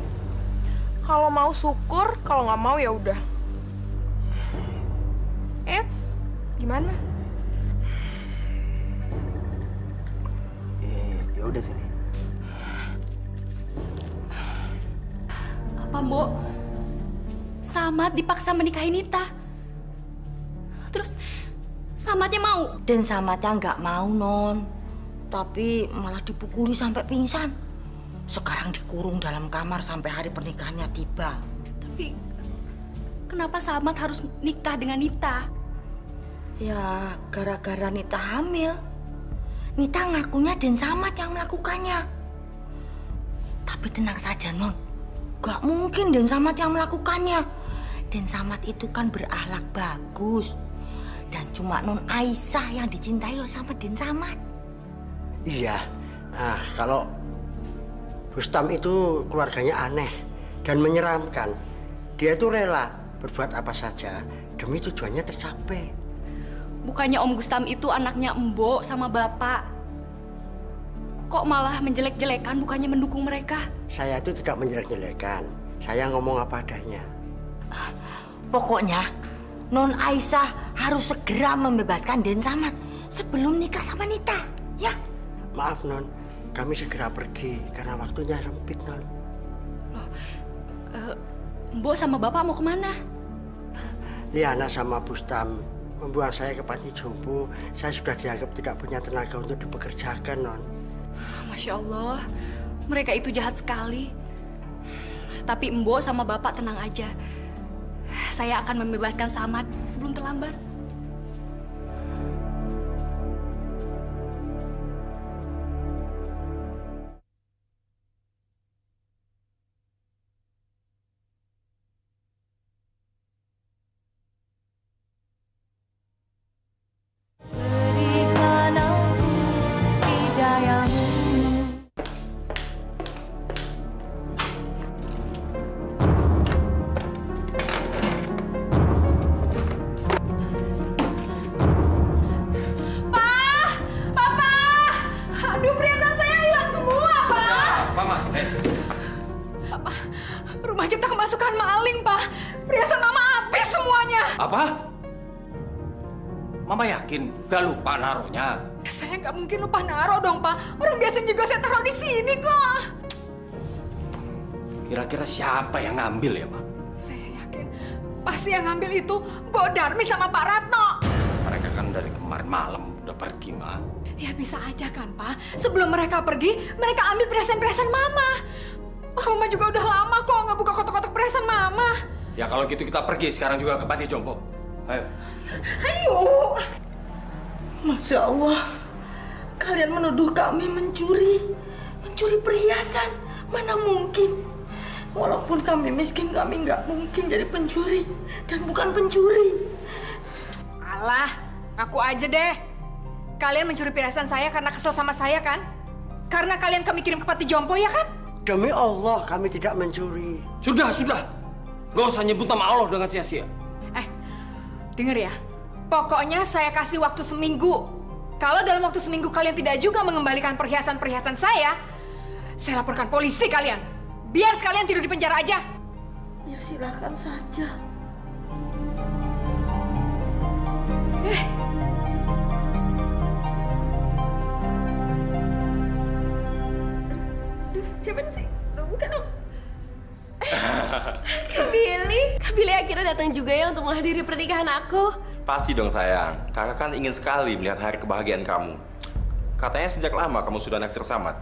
Kalau mau syukur, kalau nggak mau ya udah. Eits, gimana? Ya udah sini. Apa, Mbok? Samad dipaksa menikahi Nita. Terus Samadnya mau? Dan Samadnya nggak mau, Non. Tapi malah dipukuli sampai pingsan. Sekarang dikurung dalam kamar sampai hari pernikahannya tiba. Tapi kenapa Samad harus nikah dengan Nita? Ya, gara-gara Nita hamil. Nita ngakunya Den Samad yang melakukannya. Tapi tenang saja, Non. Gak mungkin Den Samad yang melakukannya. Den Samad itu kan berakhlak bagus. Dan cuma Non Aisyah yang dicintai sama Den Samad. Iya. Nah, kalau Bustam itu keluarganya aneh dan menyeramkan. Dia itu rela berbuat apa saja demi tujuannya tercapai. Bukannya Om Gustam itu anaknya Mbok sama Bapak. Kok malah menjelek-jelekan bukannya mendukung mereka? Saya itu tidak menjelek-jelekan. Saya ngomong apa adanya. Pokoknya Non Aisyah harus segera membebaskan Den Samad sebelum nikah sama Nita, ya? Maaf non, kami segera pergi karena waktunya sempit non. Loh, Mbok sama Bapak mau kemana? Liana sama Bustam membuang saya ke panti jompo. Saya sudah dianggap tidak punya tenaga untuk dipekerjakan non. Masya Allah, mereka itu jahat sekali. Tapi Mbok sama Bapak tenang aja. Saya akan membebaskan Samad sebelum terlambat. Berikan aku hidayahmu. Aduh, perhiasan saya hilang semua, Pak. Mama, Pak, rumah kita kemasukan maling, Pak. Perhiasan Mama habis semuanya. Apa? Mama yakin gak lupa naruhnya? Saya nggak mungkin lupa naruh dong, Pak. Orang biasa juga saya taruh di sini kok. Kira-kira siapa yang ngambil ya, Ma? Saya yakin pasti yang ngambil itu Mbok Darmi sama Pak Ratno. Mereka kan dari kemarin malam udah pergi, Ma. Ya bisa aja kan, Pak. Sebelum mereka pergi, mereka ambil perhiasan-perhiasan Mama. Mama juga udah lama kok nggak buka kotak-kotak perhiasan Mama. Ya kalau gitu kita pergi sekarang juga ke panti jompo. Ayo. Ayo. Masya Allah, kalian menuduh kami mencuri perhiasan. Mana mungkin? Walaupun kami miskin, kami nggak mungkin jadi pencuri dan bukan pencuri. Alah, ngaku aja deh. Kalian mencuri perhiasan saya karena kesel sama saya kan? Karena kalian kami kirim ke panti jompo ya kan? Demi Allah, kami tidak mencuri. Sudah. Gak usah nyebut nama Allah dengan sia-sia. Dengar ya, pokoknya saya kasih waktu seminggu. Kalau dalam waktu seminggu kalian tidak juga mengembalikan perhiasan-perhiasan saya laporkan polisi kalian. Biar sekalian tidur di penjara aja. Ya silakan saja. Siapa sih? Bukan dong. Kak Billy akhirnya datang juga ya untuk menghadiri pernikahan aku. Pasti dong sayang, kakak kan ingin sekali melihat hari kebahagiaan kamu. Katanya sejak lama kamu sudah naksir Samad.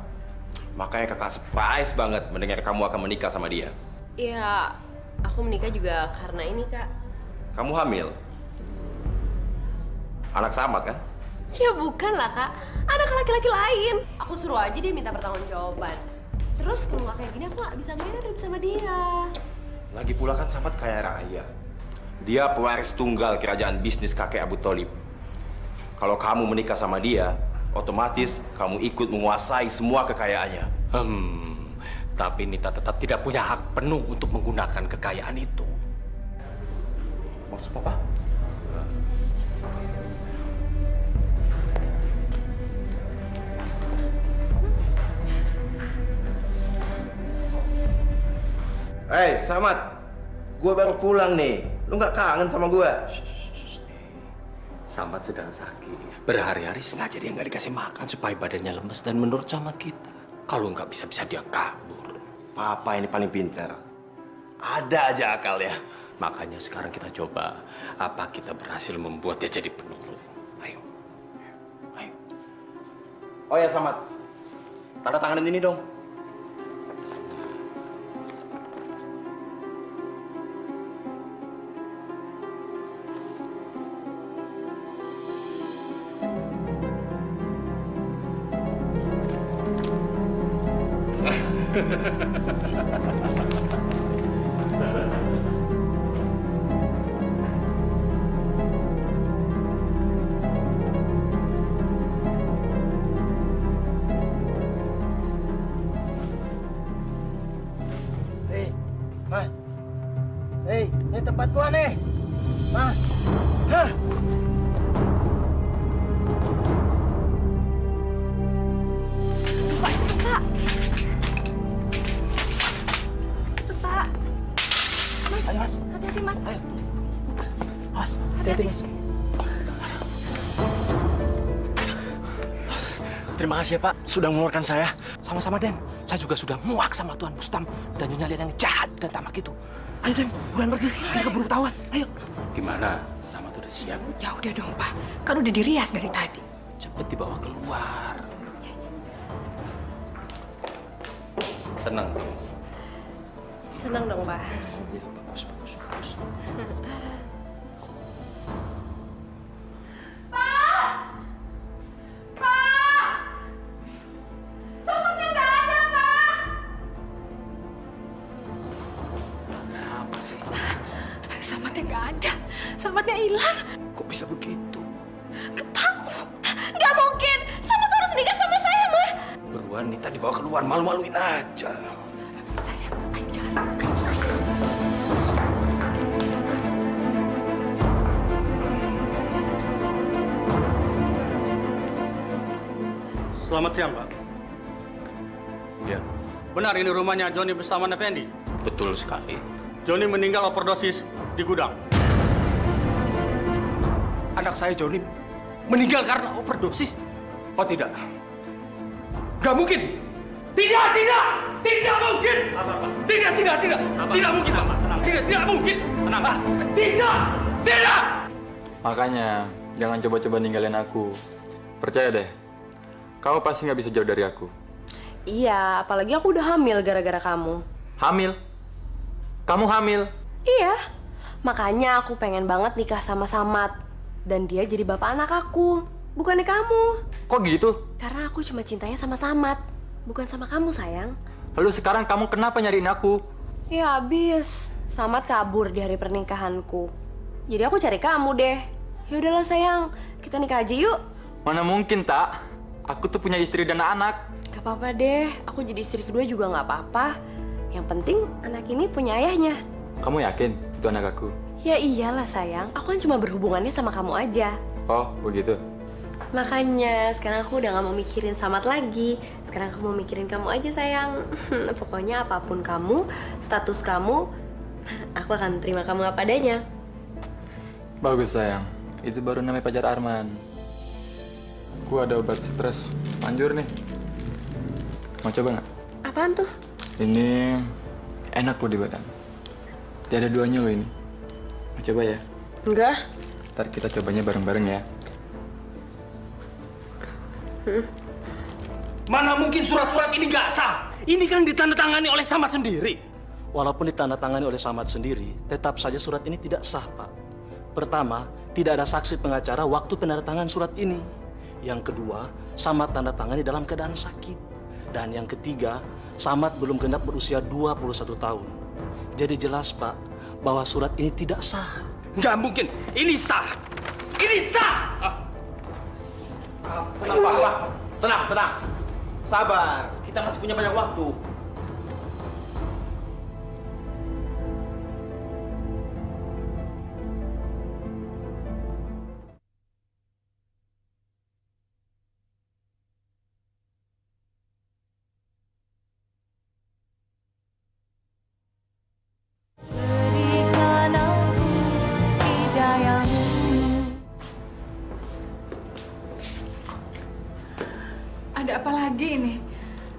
Makanya kakak surprise banget mendengar kamu akan menikah sama dia. Ya, aku menikah juga karena ini, Kak. Kamu hamil? Anak Samad kan? Ya bukan lah, Kak. Anak laki-laki lain. Aku suruh aja dia minta pertanggungjawaban. Terus kalau nggak kayak gini aku nggak bisa married sama dia. Lagi pula kan Samad kaya raya. Dia pewaris tunggal kerajaan bisnis kakek Abu Tholib. Kalau kamu menikah sama dia, otomatis kamu ikut menguasai semua kekayaannya. Tapi Nita tetap tidak punya hak penuh untuk menggunakan kekayaan itu. Maksud Papa? Hei, Samad, gue baru pulang nih. Lu nggak kangen sama gue? Samad sedang sakit. Berhari-hari sengaja dia nggak dikasih makan supaya badannya lemes dan menurut sama kita. Kalau nggak bisa dia kabur. Papa ini paling pintar. Ada aja akal ya. Makanya sekarang kita coba apa kita berhasil membuat dia jadi penurut. Ayo. Oh ya Samad, tanda tanganin ini dong. Hei, Mas. Hei, ini tempat gua nih. Mas. Hah. Pak. Ayo, Mas. Hati-hati, Mas. Ayo. Mas, hati-hati, Mas. Terima kasih ya Pak, sudah mengeluarkan saya. Sama-sama Den, saya juga sudah muak sama Tuan Bustam dan Nyonya Lian yang jahat dan tamak itu. Ayo Den, buruan pergi, nanti keburu ketahuan. Ayo. Gimana? Sama tuh udah siap? Ya udah dong, Pak. Kan udah dirias dari tadi. Cepet dibawa keluar. Senang. Senang dong, Pak. Bagus. Samatnya nggak ada, Pak. Apa sih? Samatnya nggak ada. Samatnya hilang. Kok bisa begitu? Nggak tahu. Nggak mungkin. Samat harus nikah sama saya, Ma. Beruan Nita dibawa keluar, malu-maluin aja. Sayang, ayo jangan. Selamat siang, Pak. Ya. Benar ini rumahnya Joni Bustaman Effendi? Betul sekali. Joni meninggal overdosis di gudang. Anak saya Joni meninggal karena overdosis. Oh tidak. Gak mungkin. Tidak mungkin. Tidak mungkin, Pak. Tidak mungkin. Tenang, Pak. Tidak. Makanya, jangan coba-coba ninggalin aku. Percaya deh, kamu pasti nggak bisa jauh dari aku. Iya, apalagi aku udah hamil gara-gara kamu. Hamil? Kamu hamil? Iya, makanya aku pengen banget nikah sama Samat. Dan dia jadi bapak anak aku, bukannya kamu. Kok gitu? Karena aku cuma cintanya sama Samat, bukan sama kamu, sayang. Lalu sekarang kamu kenapa nyariin aku? Ya abis, Samat kabur di hari pernikahanku. Jadi aku cari kamu deh. Ya udahlah sayang, kita nikah aja yuk. Mana mungkin, Tak? Aku tuh punya istri dan anak. Gak apa-apa deh, aku jadi istri kedua juga gak apa-apa. Yang penting anak ini punya ayahnya. Kamu yakin itu anak aku? Ya iyalah sayang, aku kan cuma berhubungannya sama kamu aja. Oh, begitu. Makanya sekarang aku udah gak mau mikirin Samat lagi. Sekarang aku mau mikirin kamu aja sayang. Pokoknya apapun kamu, status kamu, aku akan terima kamu apa adanya. Bagus, sayang. Itu baru namanya pacar Arman. Aku ada obat stres manjur nih. Mau coba nggak? Apaan tuh? Ini enak loh di badan. Tiada duanya loh ini. Mau coba ya? Enggak. Ntar kita cobanya bareng-bareng ya. Mana mungkin surat-surat ini gak sah? Ini kan ditandatangani oleh Samat sendiri. Walaupun ditandatangani oleh Samat sendiri, tetap saja surat ini tidak sah, Pak. Pertama, tidak ada saksi pengacara waktu penandatangan surat ini. Yang kedua, Samat tanda tangani dalam keadaan sakit. Dan yang ketiga, Samat belum genap berusia 21 tahun. Jadi jelas, Pak, bahwa surat ini tidak sah. Nggak mungkin. Ini sah. Ini sah. Tenang, Pak. Tenang. Sabar. Kita masih punya banyak waktu. Ada apa lagi ini?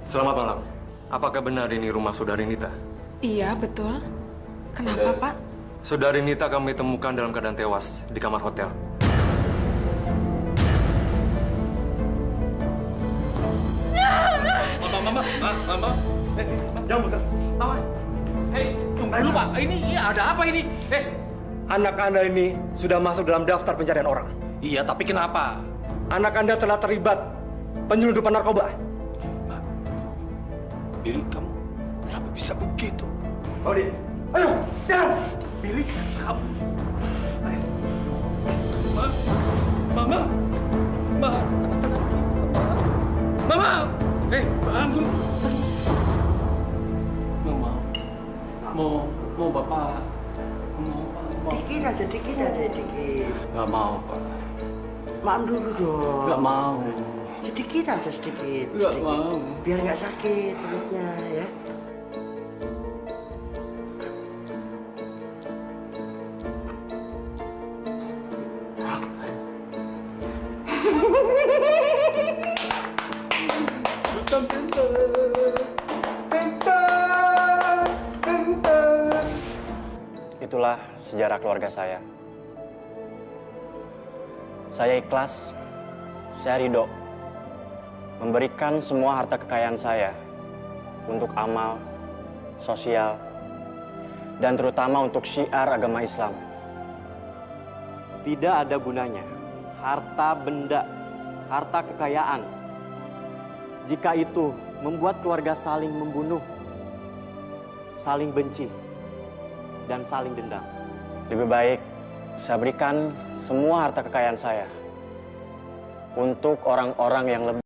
Selamat malam. Apakah benar ini rumah Saudari Nita? Iya, betul. Kenapa, Pak? Saudari Nita kami temukan dalam keadaan tewas di kamar hotel. Mama. Jangan buka. Awas. Tunggu dulu, Pak. Ini ada apa ini? Anak Anda ini sudah masuk dalam daftar pencarian orang. Iya, tapi kenapa? Anak Anda telah terlibat penyelundupan narkoba. Billy, kamu kenapa bisa begitu? Audi, ayo, down. Billy, kamu. Mama. Bangun. Mau Bapak. Dikit aja. Nggak mau, Pak. Makan dulu dong. Nggak mau. Sedikit aja. Nggak mau. Biar nggak sakit perutnya ya. Itulah sejarah keluarga saya. Saya ikhlas, saya ridho memberikan semua harta kekayaan saya untuk amal, sosial, dan terutama untuk syiar agama Islam. Tidak ada gunanya harta benda, harta kekayaan, jika itu membuat keluarga saling membunuh, saling benci, dan saling dendam. Lebih baik saya berikan semua harta kekayaan saya untuk orang-orang yang lebih